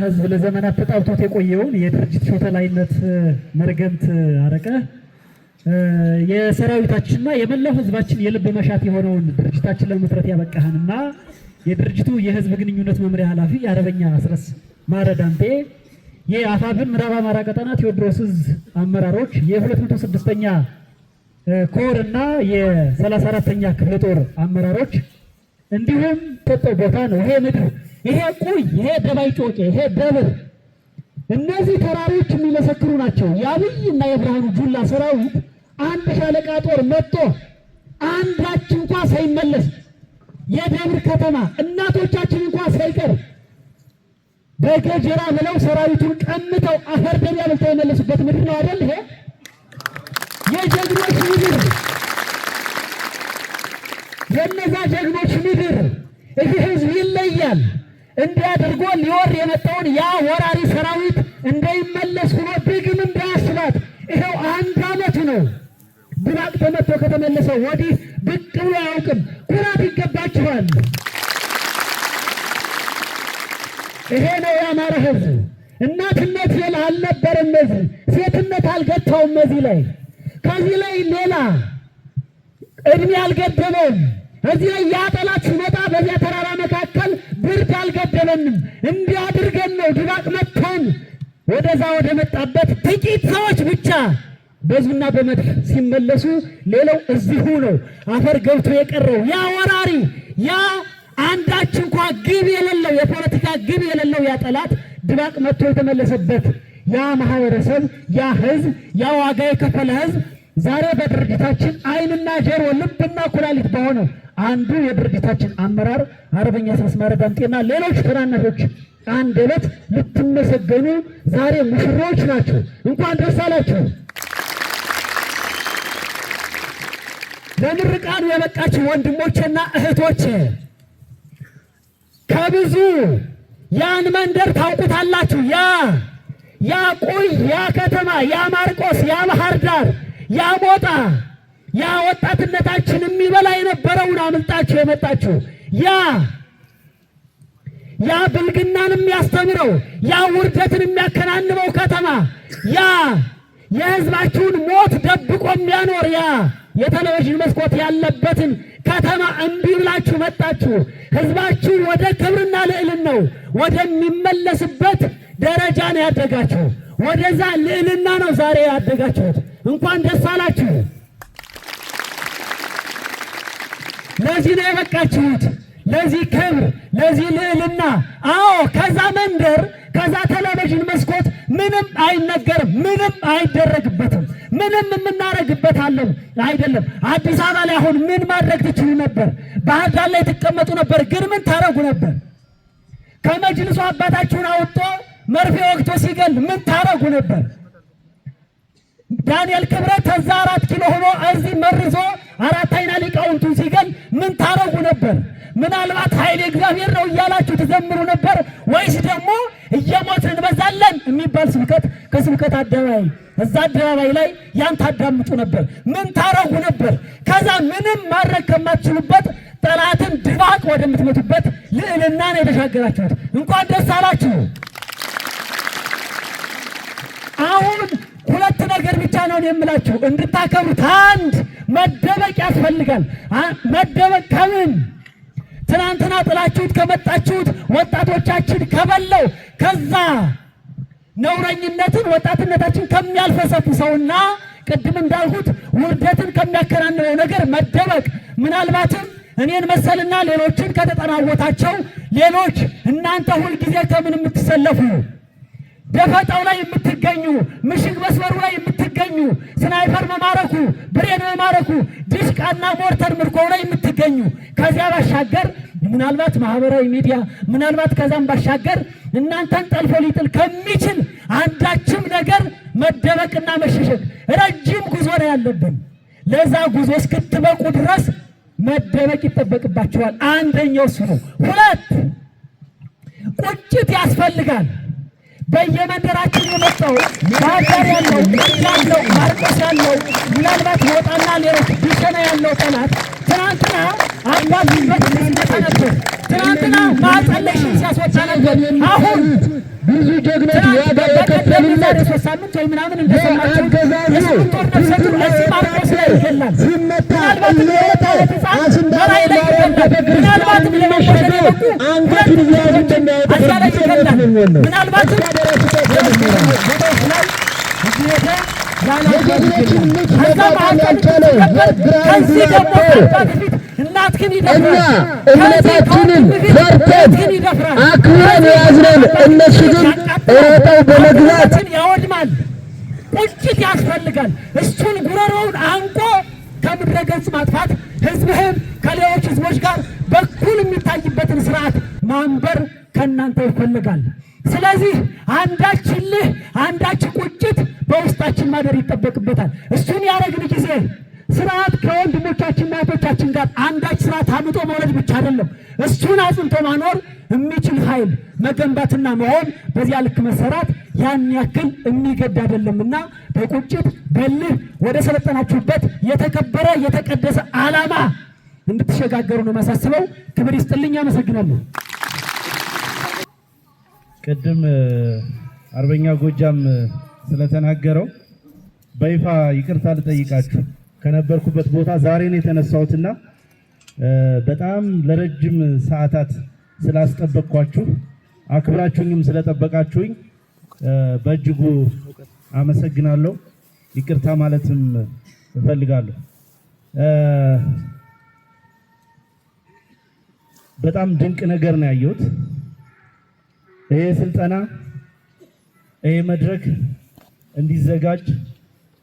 ህዝብ ለዘመናት ተጣብቶት የቆየውን የድርጅት ሾተላይነት መርገምት አረቀ የሰራዊታችንና የመላው ህዝባችን የልብ መሻት የሆነውን ድርጅታችን ለመመስረት ያበቃህንና የድርጅቱ የህዝብ ግንኙነት መምሪያ ኃላፊ አርበኛ አስረስ ማረ ዳምጤ የአፋብን ምዕራብ አማራ ቀጠና ቴዎድሮስ ዕዝ አመራሮች የ206ኛ ኮር እና የ34ኛ ክፍለ ጦር አመራሮች እንዲሁም ተጠው ቦታ ነው። ይሄ ምድር፣ ይሄ ቁይ፣ ይሄ ደባይ ጮቄ፣ ይሄ ደብር እነዚህ ተራሮች የሚመሰክሩ ናቸው። የአብይ እና የብርሃኑ ጁላ ሰራዊት አንድ ሻለቃ ጦር መጥቶ አንዳች እንኳን ሳይመለስ የደብር ከተማ እናቶቻችን እንኳን ሳይቀር በገጀራ ብለው ሰራዊቱን ቀምተው አፈር ደም ያበልተው የመለሱበት ምድር ነው አይደል? ይሄ የጀግኖች ምድር፣ የነዛ ጀግኖች ምድር። ይህ ህዝብ ይለያል። እንዲያደርጎ ሊወር የመጣውን ያ ወራሪ ሰራዊት እንዳይመለስ ሆኖ ድግም እንዳያስባት ይሄው አንድ አመቱ ነው። ድባቅ ተመቶ ከተመለሰው ወዲህ ብቅ ብሎ አያውቅም። ኩራት ይገባችኋል። ይሄ ነው የአማራ ህዝብ። እናትነት ሌላ አልነበረም። እዚህ ሴትነት አልገታውም። እዚህ ላይ ከዚህ ላይ ሌላ እድሜ አልገደበም። እዚህ ላይ ያ ጠላት ሲመጣ በዚያ ተራራ መካከል ብርድ አልገደበንም። እንዲያድርገን ነው ድባቅ መጥተን ወደዛ ወደ መጣበት ጥቂት ሰዎች ብቻ በዙና በመድፍ ሲመለሱ ሌላው እዚሁ ነው አፈር ገብቶ የቀረው። ያ ወራሪ ያ አንዳች እንኳ ግብ የሌለው የፖለቲካ ግብ የሌለው ያ ጠላት ድባቅ መጥቶ የተመለሰበት ያ ማህበረሰብ ያ ህዝብ ያ ዋጋ የከፈለ ህዝብ ዛሬ በድርጅታችን ዓይንና ጆሮ ልብና ኩላሊት በሆነው አንዱ የድርጅታችን አመራር አርበኛ አስማረ ዳምጤና ሌሎች ታናናሾች አንድ ዕለት ልትመሰገኑ ዛሬ ሙሽሮች ናቸው። እንኳን ደስ አላችሁ። ለምርቃኑ የበቃችሁ ወንድሞቼና እህቶቼ ከብዙ ያን መንደር ታውቁታላችሁ። ያ ቁይ ያ ከተማ ያ ማርቆስ ያ ባህር ዳር ያ ሞጣ ያ ወጣትነታችን የሚበላ የነበረውን አምልጣችሁ የመጣችሁ ያ ብልግናን የሚያስተምረው ያ ውርደትን የሚያከናንበው ከተማ ያ የህዝባችሁን ሞት ደብቆ የሚያኖር ያ የቴሌቪዥን መስኮት ያለበትን ከተማ እምቢ ብላችሁ መጣችሁ። ህዝባችሁ ወደ ክብርና ልዕልናው ወደሚመለስበት ደረጃ ነው ያደጋችሁ። ወደዛ ልዕልና ነው ዛሬ ያደጋችሁት። እንኳን ደስ አላችሁ። ለዚህ ነው የበቃችሁት፣ ለዚህ ክብር፣ ለዚህ ልዕልና። አዎ ከዛ መንደር ከዛ ቴሌቪዥን መስኮት ምንም አይነገርም፣ ምንም አይደረግበትም፣ ምንም የምናረግበት አለን አይደለም። አዲስ አበባ ላይ አሁን ምን ማድረግ ትችሉ ነበር? ባህር ዳር ላይ ትቀመጡ ነበር፣ ግን ምን ታረጉ ነበር? ከመጅልሱ አባታችሁን አውጥቶ መርፌ ወቅቶ ሲገል ምን ታረጉ ነበር? ዳንኤል ክብረት ከዛ 4 ኪሎ ሆኖ እዚህ መርዞ 4 አይና ሊቃውንቱን ሲገል ምን ታረጉ ነበር? ምናልባት ኃይል እግዚአብሔር ነው እያላችሁ ትዘምሩ ነበር ወይስ ደግሞ እየሞትን እንበዛለን የሚባል ስብከት ከስብከት አደባባይ እዛ አደባባይ ላይ ያን ታዳምጡ ነበር? ምን ታረጉ ነበር? ከዛ ምንም ማድረግ ከማትችሉበት ጠላትን ድባቅ ወደምትመቱበት ልዕልና ነው የተሻገራችሁት። እንኳን ደስ አላችሁ። አሁን ሁለት ነገር ብቻ ነው የምላችሁ እንድታከብሩት። አንድ መደበቅ ያስፈልጋል። መደበቅ ከምን? ትናንትና ጥላችሁት ከመጣችሁት ወጣቶቻችን ከበለው ከዛ ነውረኝነትን ወጣትነታችን ከሚያልፈሰፉ ሰውና ቅድም እንዳልሁት ውርደትን ከሚያከናንበው ነገር መደበቅ። ምናልባትም እኔን መሰልና ሌሎችን ከተጠናወታቸው ሌሎች እናንተ ሁልጊዜ ከምን የምትሰለፉ ደፈጣው ላይ የምትገኙ ምሽግ መስመሩ ላይ የምትገኙ ስናይፐር መማረኩ ብሬን መማረኩ ዲሽቃና ሞርተር ምርኮ ላይ የምትገኙ ከዚያ ባሻገር ምናልባት ማህበራዊ ሚዲያ ምናልባት ከዛም ባሻገር እናንተን ጠልፎ ሊጥል ከሚችል አንዳችም ነገር መደበቅና መሸሸግ ረጅም ጉዞ ነው ያለብን። ለዛ ጉዞ እስክትበቁ ድረስ መደበቅ ይጠበቅባችኋል። አንደኛው እሱ ነው። ሁለት ቁጭት ያስፈልጋል። በየመንደራችን የመጣው ባህር ዳር ያለው ማርቆስ ያለው ምናልባት ሞጣና ሌሎች ቢሸና ያለው ጠላት ትናንትና አባትበት ሲመጣ ነበር። ትናንትና ማጸለሽን ሲያስወጣ ነበር። አሁን ብዙ ጀግኖች ዋጋ የከፈሉለት 3 ሳምንት ወይ ምናምን እንደሰማችሁ የስምንት ወር ነፍሰ ጡር እዚህ ማርቆስ ላይ ይገላል። ምናልባትም መራይ ላይ ይገላል። ምናልባትም ለመሸሸግ የበቁ አንገቱን እያዙ እንደሚያወጣ ላይ ይገላል። ምናልባትም ቦታዎች ላይ ከዚህ ደግሞ በፊት እናትህን ይደፍራል። እምነታችንን ፈርተን አክብረን የያዝነን እነሱ ግን ሮጠው በመግባት ያወድማል። ቁጭት ያስፈልጋል። እሱን ጉረሮውን አንቆ ከምድረ ገጽ ማጥፋት ህዝብህም ከሌሎች ህዝቦች ጋር በኩል የሚታይበትን ስርዓት ማንበር ከእናንተ ይፈልጋል። ስለዚህ አንዳች እልህ አንዳች ቁጭት በውስጣችን ማደር ይጠበቅበታል። እሱን ያደረግን ጊዜ ስርዓት ከወንድሞቻችንና እህቶቻችን ጋር አንዳች ስርዓት አምጦ መውለድ ብቻ አይደለም፣ እሱን አጽንቶ ማኖር የሚችል ኃይል መገንባትና መሆን በዚያ ልክ መሰራት ያን ያክል የሚገድ አይደለምና በቁጭት በልህ ወደ ሰለጠናችሁበት የተከበረ የተቀደሰ ዓላማ እንድትሸጋገሩ ነው ማሳስበው። ክብር ይስጥልኝ። አመሰግናለሁ። ቅድም አርበኛ ጎጃም ስለተናገረው በይፋ ይቅርታ ልጠይቃችሁ። ከነበርኩበት ቦታ ዛሬ ነው የተነሳሁትና በጣም ለረጅም ሰዓታት ስላስጠበቅኳችሁ አክብራችሁኝም ስለጠበቃችሁኝ በእጅጉ አመሰግናለሁ። ይቅርታ ማለትም እፈልጋለሁ። በጣም ድንቅ ነገር ነው ያየሁት። ይሄ ስልጠና ይሄ መድረክ እንዲዘጋጅ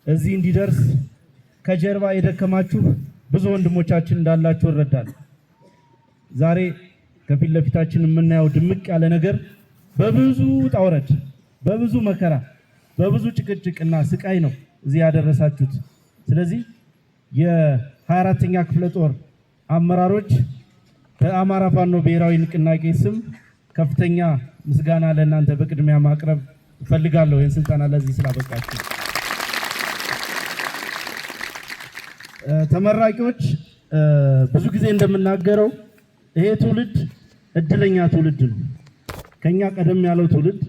እዚህ እንዲደርስ ከጀርባ የደከማችሁ ብዙ ወንድሞቻችን እንዳላችሁ እረዳለሁ። ዛሬ ከፊት ለፊታችን የምናየው ድምቅ ያለ ነገር በብዙ ጣውረድ፣ በብዙ መከራ፣ በብዙ ጭቅጭቅና ስቃይ ነው እዚህ ያደረሳችሁት። ስለዚህ የ24ኛ ክፍለ ጦር አመራሮች በአማራ ፋኖ ብሔራዊ ንቅናቄ ስም ከፍተኛ ምስጋና ለእናንተ በቅድሚያ ማቅረብ እፈልጋለሁ። ይህን ስልጠና ለዚህ ስላበቃችሁ ተመራቂዎች፣ ብዙ ጊዜ እንደምናገረው ይሄ ትውልድ እድለኛ ትውልድ ነው። ከኛ ቀደም ያለው ትውልድ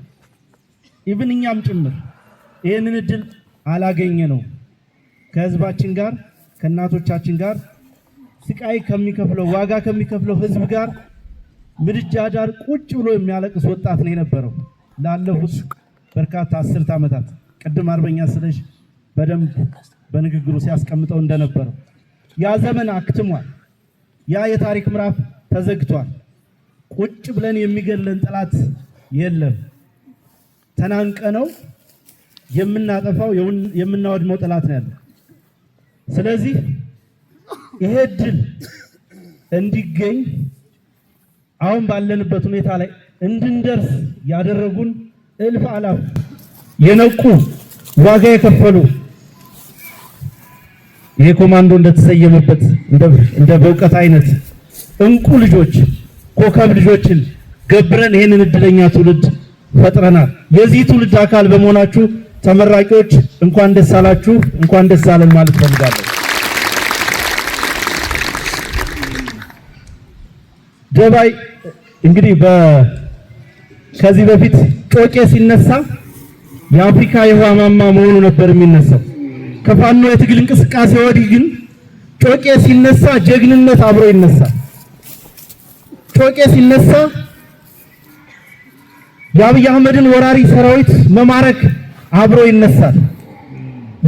ኢቭን እኛም ጭምር ይህንን እድል አላገኘ ነው። ከህዝባችን ጋር ከእናቶቻችን ጋር ስቃይ ከሚከፍለው ዋጋ ከሚከፍለው ህዝብ ጋር ምድጃ ዳር ቁጭ ብሎ የሚያለቅስ ወጣት ነው የነበረው ላለፉት በርካታ አስርት ዓመታት። ቅድም አርበኛ ስለሽ በደንብ በንግግሩ ሲያስቀምጠው እንደነበረው ያ ዘመን አክትሟል። ያ የታሪክ ምዕራፍ ተዘግቷል። ቁጭ ብለን የሚገለን ጠላት የለም። ተናንቀነው የምናጠፋው የምናወድመው ጠላት ነው ያለው። ስለዚህ ይሄ ድል እንዲገኝ አሁን ባለንበት ሁኔታ ላይ እንድንደርስ ያደረጉን እልፍ አላፍ የነቁ ዋጋ የከፈሉ ይሄ ኮማንዶ እንደተሰየመበት እንደ በእውቀት አይነት እንቁ ልጆች ኮከብ ልጆችን ገብረን ይሄንን እድለኛ ትውልድ ፈጥረናል። የዚህ ትውልድ አካል በመሆናችሁ ተመራቂዎች እንኳን ደስ አላችሁ፣ እንኳን ደስ አለን ማለት ፈልጋለሁ። ደባይ እንግዲህ ከዚህ በፊት ጮቄ ሲነሳ የአፍሪካ የውሃ ማማ መሆኑ ነበር የሚነሳው። ከፋኖ የትግል እንቅስቃሴ ወዲህ ግን ጮቄ ሲነሳ ጀግንነት አብሮ ይነሳል። ጮቄ ሲነሳ የአብይ አህመድን ወራሪ ሰራዊት መማረክ አብሮ ይነሳል።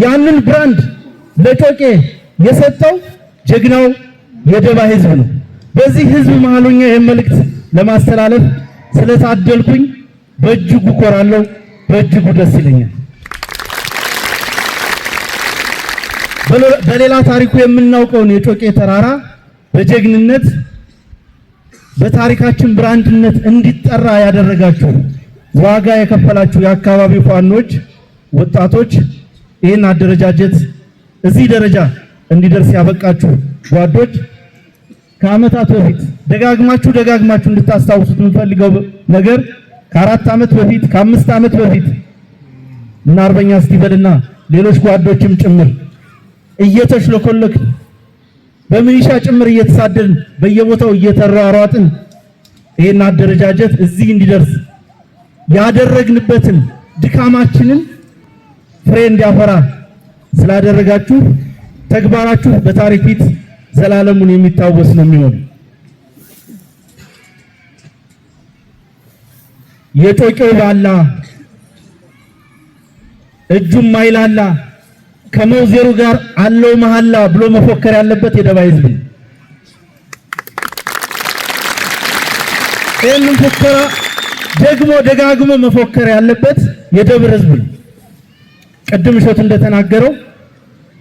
ያንን ብራንድ ለጮቄ የሰጠው ጀግናው የደባይ ህዝብ ነው። በዚህ ህዝብ መሃሉኛ ይህን መልእክት ለማስተላለፍ ስለታደልኩኝ በእጅጉ ኮራለሁ፣ በእጅጉ ደስ ይለኛል። በሌላ ታሪኩ የምናውቀውን የጮቄ ተራራ በጀግንነት በታሪካችን ብራንድነት እንዲጠራ ያደረጋችሁ ዋጋ የከፈላችሁ የአካባቢው ፋኖች ወጣቶች፣ ይህን አደረጃጀት እዚህ ደረጃ እንዲደርስ ያበቃችሁ ጓዶች፣ ከዓመታት በፊት ደጋግማችሁ እንድታስታውሱት የምፈልገው ነገር ከ4 ዓመት በፊት ከ5 ዓመት በፊት እና አርበኛ ስቲቨልና ሌሎች ጓዶችም ጭምር እየተሽለኮለክ በሚሊሻ ጭምር እየተሳደድን በየቦታው እየተሯሯጥን ይሄን አደረጃጀት እዚህ እንዲደርስ ያደረግንበትን ድካማችንን ፍሬ እንዲያፈራ ስላደረጋችሁ ተግባራችሁ በታሪክ ፊት ዘላለሙን የሚታወስ ነው የሚሆነው። የጮቄው ባላ እጁም ማይላላ ከመውዜሩ ጋር አለው መሐላ ብሎ መፎከር ያለበት የደባይ ህዝብ ነው። ይህንን ፉከራ ደግሞ ደጋግሞ መፎከር ያለበት የደብር ህዝብ ነው። ቅድም እሾት እንደተናገረው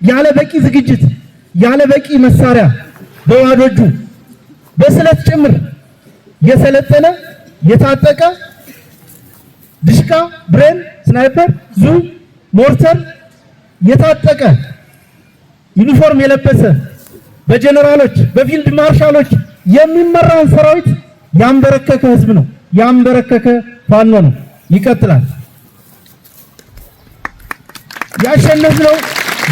ያለ በቂ ዝግጅት ያለ በቂ መሳሪያ በባዶ እጁ በስለት ጭምር የሰለጠነ የታጠቀ ድሽቃ፣ ብሬን፣ ስናይፐር፣ ዙ፣ ሞርተር የታጠቀ ዩኒፎርም የለበሰ በጀነራሎች በፊልድ ማርሻሎች የሚመራውን ሰራዊት ያንበረከከ ህዝብ ነው። ያንበረከከ ፋኖ ነው። ይቀጥላል። ያሸነፍነው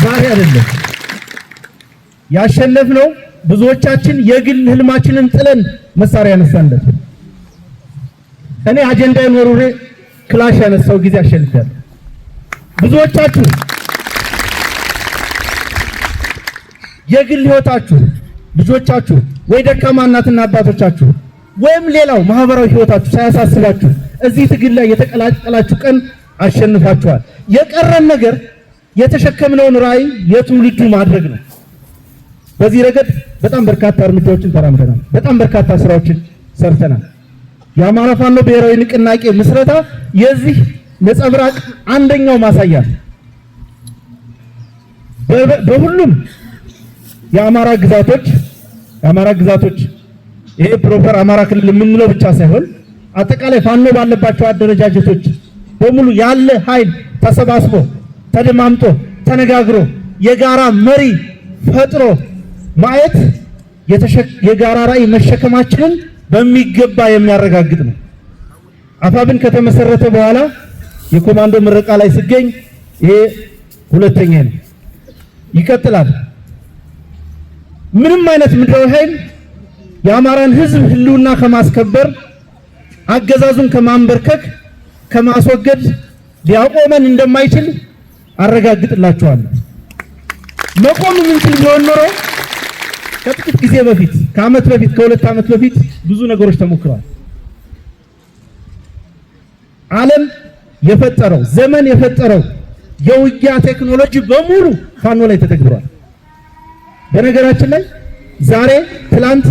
ዛሬ አይደለም። ያሸነፍነው ብዙዎቻችን የግል ህልማችንን ጥለን መሳሪያ ያነሳንለት እኔ አጀንዳዬን ወርውሬ ክላሽ ያነሳው ጊዜ አሸንፊያለሁ። ብዙዎቻችሁ የግል ህይወታችሁ ልጆቻችሁ ወይ ደካማ እናትና አባቶቻችሁ ወይም ሌላው ማህበራዊ ህይወታችሁ ሳያሳስባችሁ እዚህ ትግል ላይ የተቀላቀላችሁ ቀን አሸንፋችኋል። የቀረን ነገር የተሸከምነውን ራዕይ የትውልዱ ማድረግ ነው። በዚህ ረገድ በጣም በርካታ እርምጃዎችን ተራምደናል። በጣም በርካታ ስራዎችን ሰርተናል። የአማራ ፋኖ ብሔራዊ ንቅናቄ ምስረታ የዚህ ነጸብራቅ አንደኛው ማሳያ በሁሉም የአማራ ግዛቶች ይሄ ፕሮፐር አማራ ክልል የምንለው ብቻ ሳይሆን አጠቃላይ ፋኖ ባለባቸው አደረጃጀቶች በሙሉ ያለ ኃይል ተሰባስቦ ተደማምጦ ተነጋግሮ የጋራ መሪ ፈጥሮ ማየት የጋራ ራዕይ መሸከማችንን በሚገባ የሚያረጋግጥ ነው። አፋብን ከተመሰረተ በኋላ የኮማንዶ ምረቃ ላይ ሲገኝ ይሄ ሁለተኛ ነው። ይቀጥላል። ምንም አይነት ምድራዊ ኃይል የአማራን ህዝብ ህልውና ከማስከበር አገዛዙን ከማንበርከክ ከማስወገድ ሊያቆመን እንደማይችል አረጋግጥላችኋለሁ። መቆም የምንችል ቢሆን ኖሮ ከጥቂት ጊዜ በፊት ከሁለት ዓመት በፊት ብዙ ነገሮች ተሞክረዋል። ዓለም የፈጠረው ዘመን የፈጠረው የውጊያ ቴክኖሎጂ በሙሉ ፋኖ ላይ ተተግብሯል። በነገራችን ላይ ዛሬ ትላንት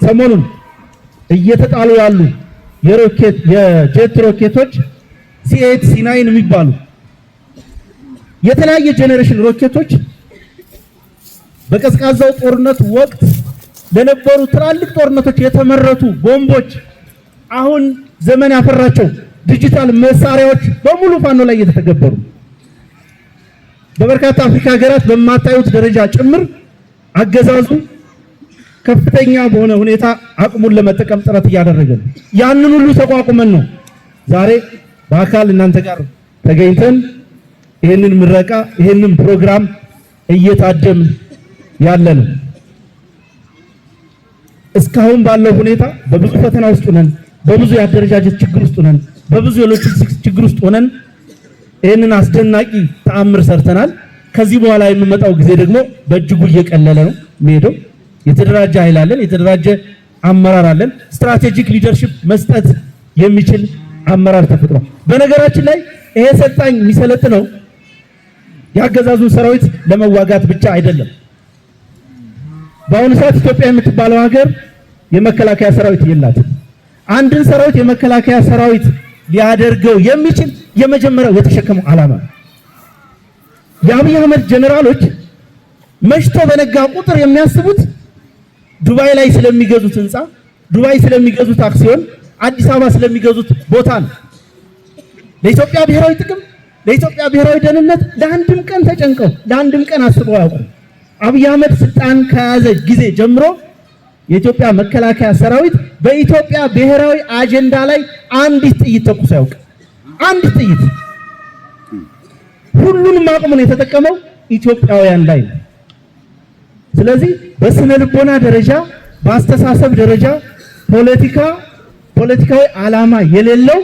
ሰሞኑን እየተጣሉ ያሉ የጄት ሮኬቶች C8 C9 የሚባሉ የተለያየ ጄኔሬሽን ሮኬቶች በቀዝቃዛው ጦርነት ወቅት ለነበሩ ትላልቅ ጦርነቶች የተመረቱ ቦምቦች አሁን ዘመን ያፈራቸው ዲጂታል መሳሪያዎች በሙሉ ፋኖ ላይ እየተተገበሩ በበርካታ አፍሪካ ሀገራት በማታዩት ደረጃ ጭምር አገዛዙ ከፍተኛ በሆነ ሁኔታ አቅሙን ለመጠቀም ጥረት እያደረገ ነው። ያንን ሁሉ ተቋቁመን ነው ዛሬ በአካል እናንተ ጋር ተገኝተን ይሄንን ምረቃ ይሄንን ፕሮግራም እየታደም ያለ ነው። እስካሁን ባለው ሁኔታ በብዙ ፈተና ውስጥ ሆነን በብዙ የአደረጃጀት ችግር ውስጥ ሆነን በብዙ የሎጂስቲክስ ችግር ውስጥ ሆነን ይሄንን አስደናቂ ተአምር ሰርተናል። ከዚህ በኋላ የሚመጣው ጊዜ ደግሞ በእጅጉ እየቀለለ ነው የሚሄደው። የተደራጀ ኃይል አለን፣ የተደራጀ አመራር አለን። ስትራቴጂክ ሊደርሺፕ መስጠት የሚችል አመራር ተፈጥሯል። በነገራችን ላይ ይሄ ሰልጣኝ የሚሰለጥነው የአገዛዙን ሰራዊት ለመዋጋት ብቻ አይደለም። በአሁኑ ሰዓት ኢትዮጵያ የምትባለው ሀገር የመከላከያ ሰራዊት የላትም። አንድን ሰራዊት የመከላከያ ሰራዊት ሊያደርገው የሚችል የመጀመሪያው የተሸከመው ዓላማ ነው። የአብይ አህመድ ጀነራሎች መሽቶ በነጋ ቁጥር የሚያስቡት ዱባይ ላይ ስለሚገዙት ህንፃ፣ ዱባይ ስለሚገዙት አክሲዮን፣ አዲስ አበባ ስለሚገዙት ቦታ ነው። ለኢትዮጵያ ብሔራዊ ጥቅም፣ ለኢትዮጵያ ብሔራዊ ደህንነት ለአንድም ቀን ተጨንቀው ለአንድም ቀን አስበው አያውቁም። አብይ አህመድ ስልጣን ከያዘ ጊዜ ጀምሮ የኢትዮጵያ መከላከያ ሰራዊት በኢትዮጵያ ብሔራዊ አጀንዳ ላይ አንዲት ጥይት ተኩሶ አያውቅም። አንዲት ጥይት። ሁሉንም አቅሙን የተጠቀመው ኢትዮጵያውያን ላይ ነው። ስለዚህ በስነ ልቦና ደረጃ በአስተሳሰብ ደረጃ ፖለቲካዊ ዓላማ የሌለው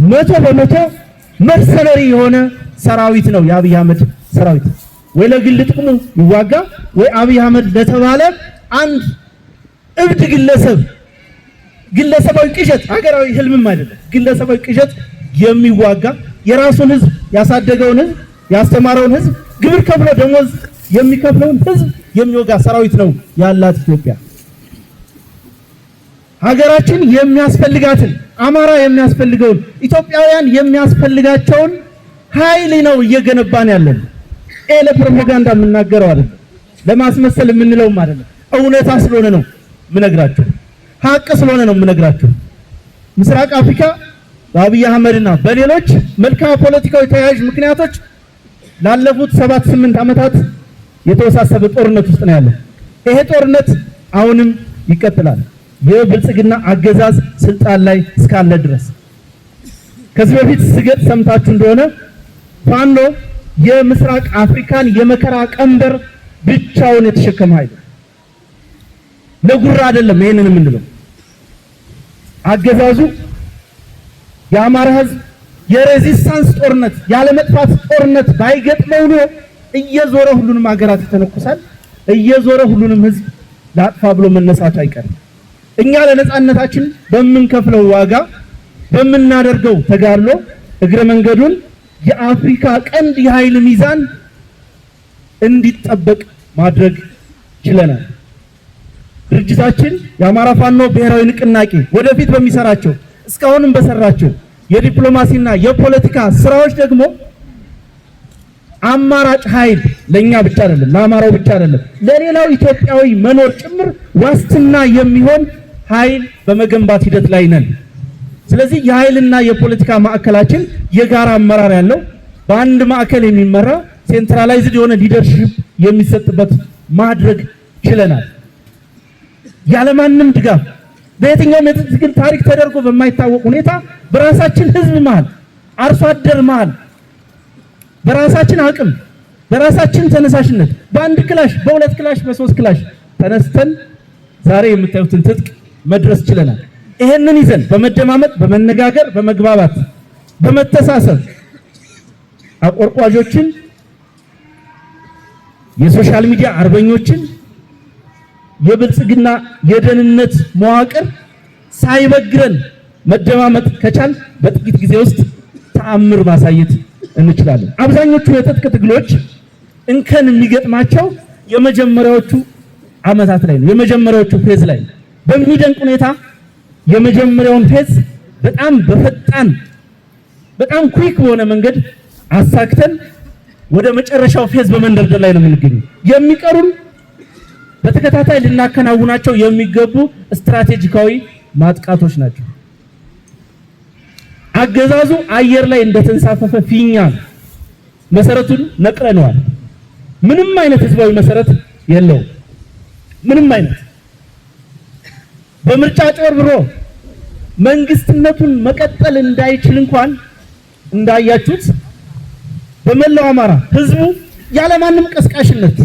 100% መርሰነሪ የሆነ ሰራዊት ነው የአብይ አህመድ ሰራዊት። ወይ ለግል ጥቅሙ ይዋጋ ወይ አብይ አህመድ ለተባለ አንድ እብድ ግለሰባዊ ቅዠት፣ ሀገራዊ ህልምም አይደለም፣ ግለሰባዊ ቅዠት የሚዋጋ የራሱን ህዝብ ያሳደገውን ህዝብ ያስተማረውን ህዝብ ግብር ከፍሎ ደሞዝ የሚከፍለውን ህዝብ የሚወጋ ሰራዊት ነው ያላት ኢትዮጵያ። ሀገራችን የሚያስፈልጋትን አማራ የሚያስፈልገውን ኢትዮጵያውያን የሚያስፈልጋቸውን ኃይል ነው እየገነባን ያለን። ለፕሮፓጋንዳ የምናገረው አይደለም፣ ለማስመሰል የምንለውም አይደለም። እውነታ ስለሆነ ነው የምነግራችሁ፣ ሀቅ ስለሆነ ነው የምነግራችሁ። ምስራቅ አፍሪካ በአብይ አህመድና በሌሎች መልክዓ ፖለቲካዊ ተያያዥ ምክንያቶች ላለፉት 7-8 ዓመታት የተወሳሰበ ጦርነት ውስጥ ነው ያለው። ይሄ ጦርነት አሁንም ይቀጥላል። የብልጽግና አገዛዝ ስልጣን ላይ እስካለ ድረስ ከዚህ በፊት ስገጥ ሰምታችሁ እንደሆነ ፋኖ የምስራቅ አፍሪካን የመከራ ቀንበር ብቻውን የተሸከመ ኃይል ለጉራ አይደለም። ይሄንን የምንለው አገዛዙ የአማራ ህዝብ የሬዚስታንስ ጦርነት ያለመጥፋት ጦርነት ባይገጥመው ነው እየዞረ ሁሉንም ሀገራት ይተነኩሳል። እየዞረ ሁሉንም ህዝብ ላጥፋ ብሎ መነሳቱ አይቀርም። እኛ ለነጻነታችን በምንከፍለው ዋጋ በምናደርገው ተጋድሎ እግረ መንገዱን የአፍሪካ ቀንድ የኃይል ሚዛን እንዲጠበቅ ማድረግ ችለናል። ድርጅታችን የአማራ ፋኖ ብሔራዊ ንቅናቄ ወደፊት በሚሰራቸው እስካሁንም በሰራቸው የዲፕሎማሲና የፖለቲካ ስራዎች ደግሞ አማራጭ ኃይል ለኛ ብቻ አይደለም፣ ለአማራው ብቻ አይደለም፣ ለሌላው ኢትዮጵያዊ መኖር ጭምር ዋስትና የሚሆን ኃይል በመገንባት ሂደት ላይ ነን። ስለዚህ የኃይልና የፖለቲካ ማዕከላችን የጋራ አመራር ያለው በአንድ ማዕከል የሚመራ ሴንትራላይዝድ የሆነ ሊደርሺፕ የሚሰጥበት ማድረግ ችለናል። ያለማንም ድጋፍ በየትኛውም የትግል ታሪክ ተደርጎ በማይታወቅ ሁኔታ በራሳችን ህዝብ መሃል አርሶ አደር መሃል በራሳችን አቅም በራሳችን ተነሳሽነት በአንድ ክላሽ በሁለት ክላሽ በሶስት ክላሽ ተነስተን ዛሬ የምታዩትን ትጥቅ መድረስ ችለናል። ይሄንን ይዘን በመደማመጥ በመነጋገር በመግባባት በመተሳሰብ አቆርቋዦችን የሶሻል ሚዲያ አርበኞችን የብልጽግና የደህንነት መዋቅር ሳይበግረን መደማመጥ ከቻል በጥቂት ጊዜ ውስጥ ተአምር ማሳየት እንችላለን። አብዛኞቹ የትጥቅ ትግሎች እንከን የሚገጥማቸው የመጀመሪያዎቹ ዓመታት ላይ ነው፣ የመጀመሪያዎቹ ፌዝ ላይ ነው። በሚደንቅ ሁኔታ የመጀመሪያውን ፌዝ በጣም በፈጣን በጣም ኩዊክ በሆነ መንገድ አሳክተን ወደ መጨረሻው ፌዝ በመንደርደር ላይ ነው የምንገኘው። የሚቀሩን በተከታታይ ልናከናውናቸው የሚገቡ ስትራቴጂካዊ ማጥቃቶች ናቸው። አገዛዙ አየር ላይ እንደተንሳፈፈ ፊኛ መሰረቱን ነቅለነዋል። ምንም አይነት ህዝባዊ መሰረት የለውም። ምንም አይነት በምርጫ ጨርብሮ መንግስትነቱን መቀጠል እንዳይችል እንኳን እንዳያችሁት በመላው አማራ ህዝቡ ያለማንም ቀስቃሽነት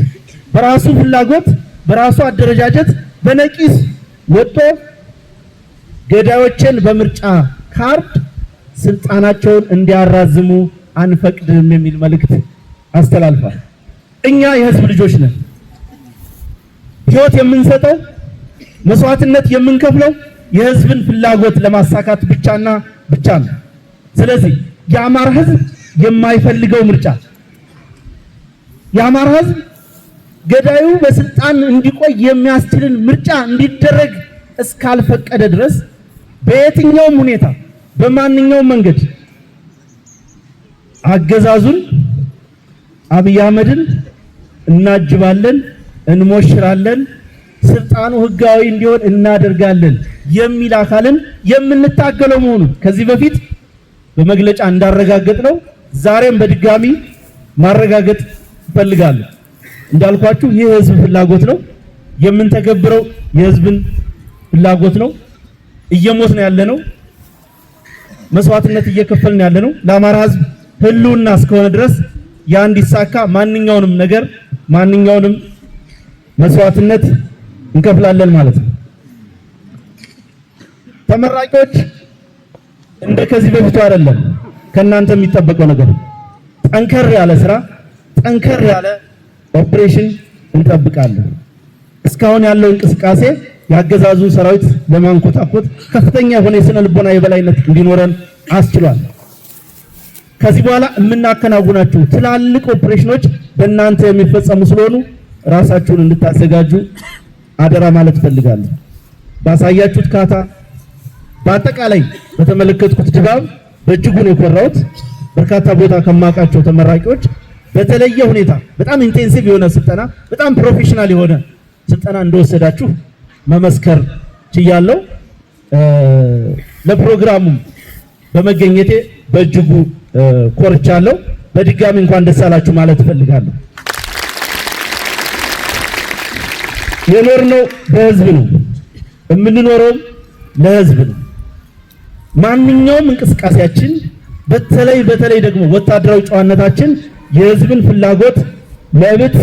በራሱ ፍላጎት በራሱ አደረጃጀት በነቂስ ወጥቶ ገዳዮችን በምርጫ ካርድ ስልጣናቸውን እንዲያራዝሙ አንፈቅድም የሚል መልእክት አስተላልፏል። እኛ የህዝብ ልጆች ነን። ህይወት የምንሰጠው መስዋዕትነት የምንከፍለው የህዝብን ፍላጎት ለማሳካት ብቻና ብቻ ነው። ስለዚህ የአማራ ህዝብ የማይፈልገው ምርጫ የአማራ ህዝብ ገዳዩ በስልጣን እንዲቆይ የሚያስችልን ምርጫ እንዲደረግ እስካልፈቀደ ድረስ በየትኛውም ሁኔታ በማንኛውም መንገድ አገዛዙን አብይ አህመድን እናጅባለን፣ እንሞሽራለን፣ ስልጣኑ ህጋዊ እንዲሆን እናደርጋለን የሚል አካልን የምንታገለው መሆኑን ከዚህ በፊት በመግለጫ እንዳረጋገጥነው ዛሬም በድጋሚ ማረጋገጥ እፈልጋለሁ። እንዳልኳችሁ ይህ የህዝብ ፍላጎት ነው የምንተገብረው፣ የህዝብን ፍላጎት ነው። እየሞትን ያለነው መስዋዕትነት እየከፈልን ያለነው ለአማራ ህዝብ ህልውና እስከሆነ ድረስ ያ እንዲሳካ ማንኛውንም ነገር ማንኛውንም መስዋዕትነት እንከፍላለን ማለት ነው። ተመራቂዎች እንደ ከዚህ በፊቱ አይደለም። ከናንተ የሚጠበቀው ነገር ጠንከር ያለ ስራ፣ ጠንከር ያለ ኦፕሬሽን እንጠብቃለን። እስካሁን ያለው እንቅስቃሴ ያገዛዙ ሰራዊት ለማንኮታኮት ከፍተኛ የሆነ የስነ ልቦና የበላይነት እንዲኖረን አስችሏል። ከዚህ በኋላ የምናከናውናቸው ትላልቅ ኦፕሬሽኖች በእናንተ የሚፈጸሙ ስለሆኑ ራሳችሁን እንድታዘጋጁ አደራ ማለት ፈልጋለሁ። ባሳያችሁት ካታ በአጠቃላይ በተመለከትኩት ድባብ በእጅጉ ነው የኮራሁት። በርካታ ቦታ ከማውቃቸው ተመራቂዎች በተለየ ሁኔታ በጣም ኢንቴንሲቭ የሆነ ስልጠና፣ በጣም ፕሮፌሽናል የሆነ ስልጠና እንደወሰዳችሁ መመስከር ችያለሁ። ለፕሮግራሙ በመገኘቴ በእጅጉ ኮርቻለሁ። በድጋሚ እንኳን ደስ አላችሁ ማለት እፈልጋለሁ። የኖርነው በህዝብ ነው፣ የምንኖረውም ለህዝብ ነው። ማንኛውም እንቅስቃሴያችን በተለይ ደግሞ ወታደራዊ ጨዋነታችን የህዝብን ፍላጎት መብት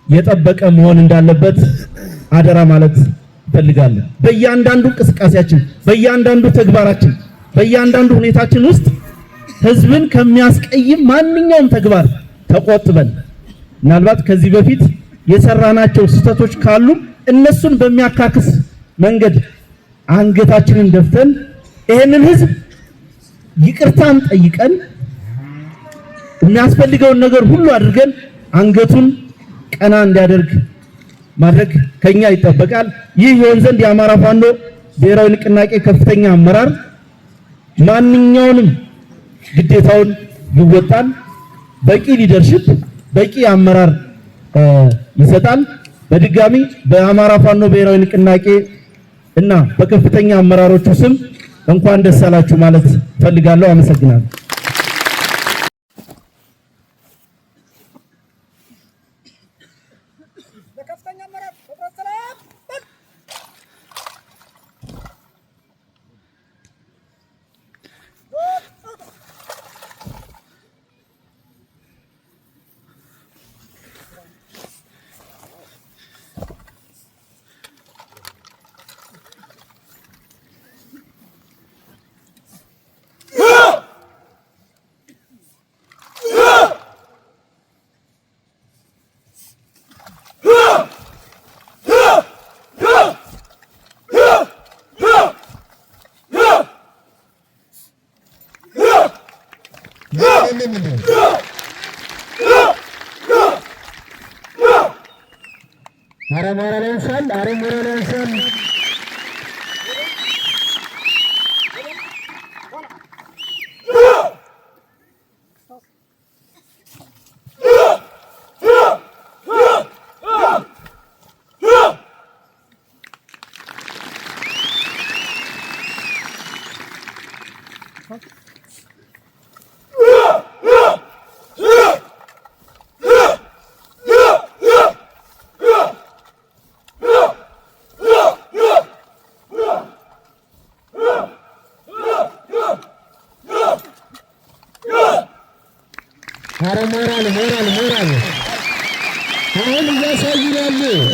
የጠበቀ መሆን እንዳለበት አደራ ማለት ፈልጋለሁ። በእያንዳንዱ እንቅስቃሴያችን፣ በእያንዳንዱ ተግባራችን፣ በእያንዳንዱ ሁኔታችን ውስጥ ህዝብን ከሚያስቀይም ማንኛውም ተግባር ተቆጥበን ምናልባት ከዚህ በፊት የሰራናቸው ስህተቶች ካሉ እነሱን በሚያካክስ መንገድ አንገታችንን ደፍተን ይሄንን ህዝብ ይቅርታን ጠይቀን የሚያስፈልገውን ነገር ሁሉ አድርገን አንገቱን ቀና እንዲያደርግ ማድረግ ከኛ ይጠበቃል። ይህ ይሆን ዘንድ የአማራ ፋኖ ብሔራዊ ንቅናቄ ከፍተኛ አመራር ማንኛውንም ግዴታውን ይወጣል። በቂ ሊደርሽፕ፣ በቂ አመራር ይሰጣል። በድጋሚ በአማራ ፋኖ ብሔራዊ ንቅናቄ እና በከፍተኛ አመራሮቹ ስም እንኳን ደስ አላችሁ ማለት ፈልጋለሁ። አመሰግናለሁ። ሞራል አሁን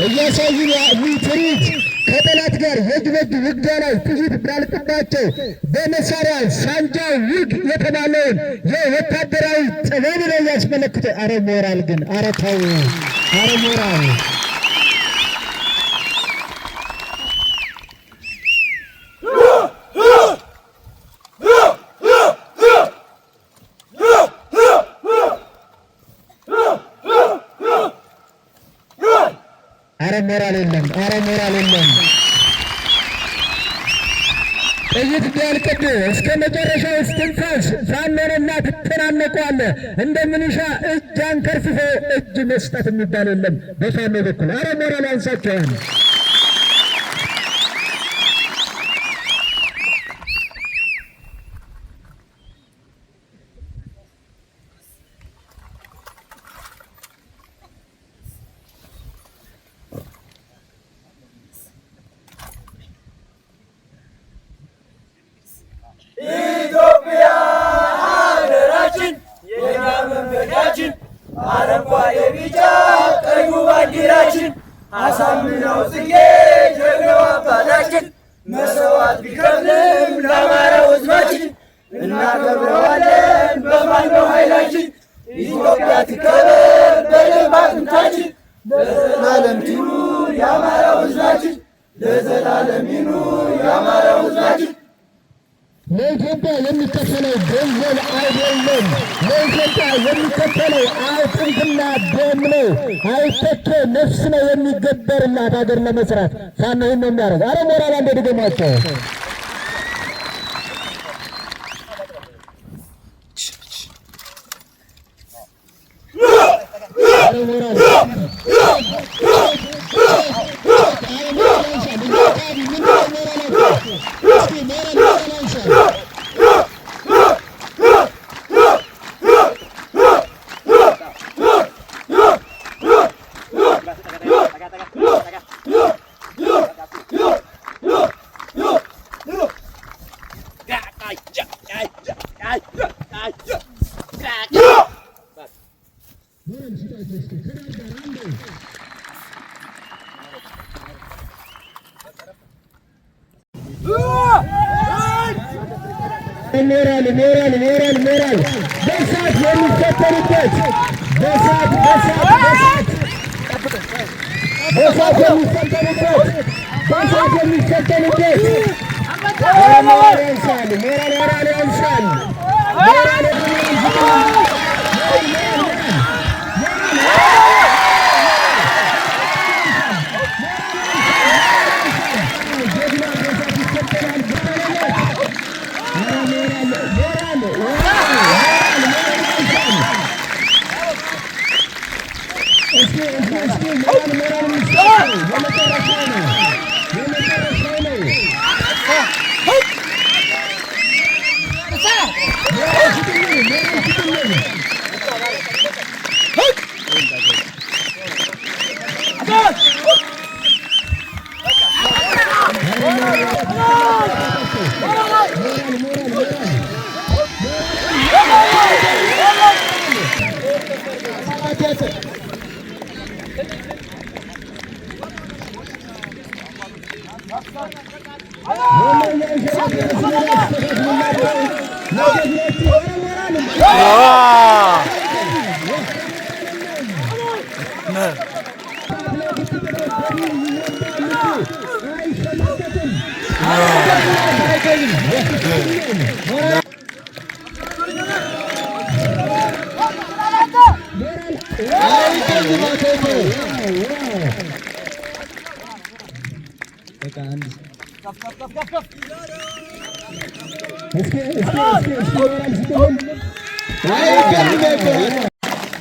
እያሳዩ ያሉ ትርኢት ከጠላት ጋር የእጅ ለእጅ ውጊያ ላይ ጥይት እንዳልቅባቸው በመሳሪያ ሳንጃ ውግ የተባለውን የወታደራዊ ጥበብ ነው ያስመለክተ። አረ ሞራል ግን አረ ተው፣ አረ ሞራል ሞራል የለም። ጥይት ቢያልቅብ እስከ መጨረሻው እስትንፋስ ፋኖንና ትተናነቀዋለህ። እንደ ምንሻ እጅ አንከርፍፎ እጅ መስጠት የሚባል የለም በፋኖ በኩል። አረ ሞራል ያንሳቸዋል። ኢትዮጵያ ሀገራችን የኛ መንገዳችን አረንጓዴ ቢጫ ቀዩ ባንዲራችን አሳምነው ጽጌ ጀግናው አባታችን መስዋዕት ቢከፍልም ለአማራው ሕዝባችን እናከብረዋለን በማነው ኃይላችን። ኢትዮጵያ ትከበር በደም አጥንታችን ለዘላለም ይኑር የአማራው ሕዝባችን ለዘላለም ይኑር የአማራው ሕዝባችን። ለኢትዮጵያ የሚከፈለው ገንዘብ አይደለም። ለኢትዮጵያ የሚከፈለው አጥንትና ደም ነው። አይተኬ ነፍስ ነው የሚገበርላት ሀገር ለመስራት ፋኖ ይህን ነው የሚያደርግ። አረ ሞራል አንዴ ድገሟቸው። ሞራል በሳት የሚፈተኑበት በሳት የሚፈተኑበት ሞራል ያንሳል።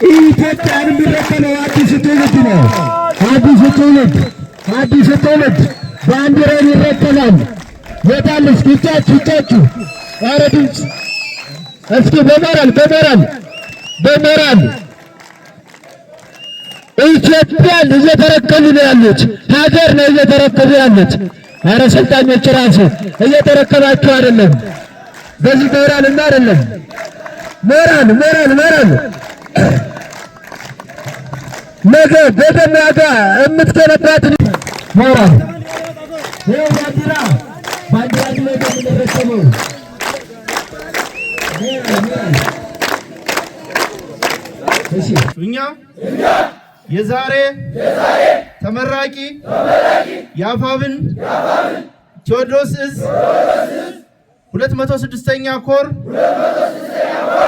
ኢትዮጵያን የሚረከበው አዲሱ ትውልድ ነው። አዲሱ ትውልድ ባንዲራን ይረከባል። የታል እስኪ እጃችሁ ኧረ ድምፅ እስኪ በሞራል ኢትዮጵያን እየተረከቡ ነው ያሉት። ሀገር ነው እየተረከቡ ያሉት። ኧረ ሰልጣኞች ራሱ እየተረከባችሁ አይደለም። በዚህ ሞራል እና አይደለም ሞራል ነገ በደማጋ የምትገነባት ሞራል ይኸው ባንዲራ ላይ እንደተረከበው እኛ የዛሬ ተመራቂ የአፋብን ቴዎድሮስ ዕዝ 206ኛ ኮር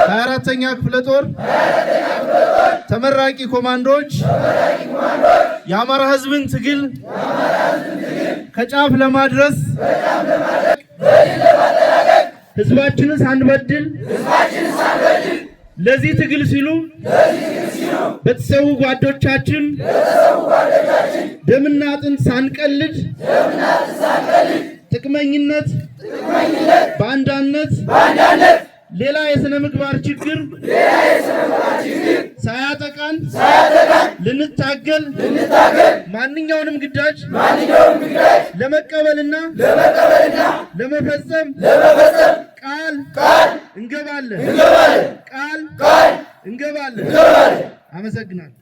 24ኛ ክፍለ ጦር ተመራቂ ኮማንዶዎች የአማራ ሕዝብን ትግል ከጫፍ ለማድረስ ሕዝባችንን ሳንበድል ለዚህ ትግል ሲሉ በተሰዉ ጓዶቻችን ደምና አጥንት ሳንቀልድ ጥቅመኝነት በአንዳነት ሌላ የሥነ ምግባር ችግር ሳያጠቃን ልንታገል ማንኛውንም ግዳጅ ለመቀበልና ለመፈጸም ቃል እንገባለን። አመሰግናለሁ።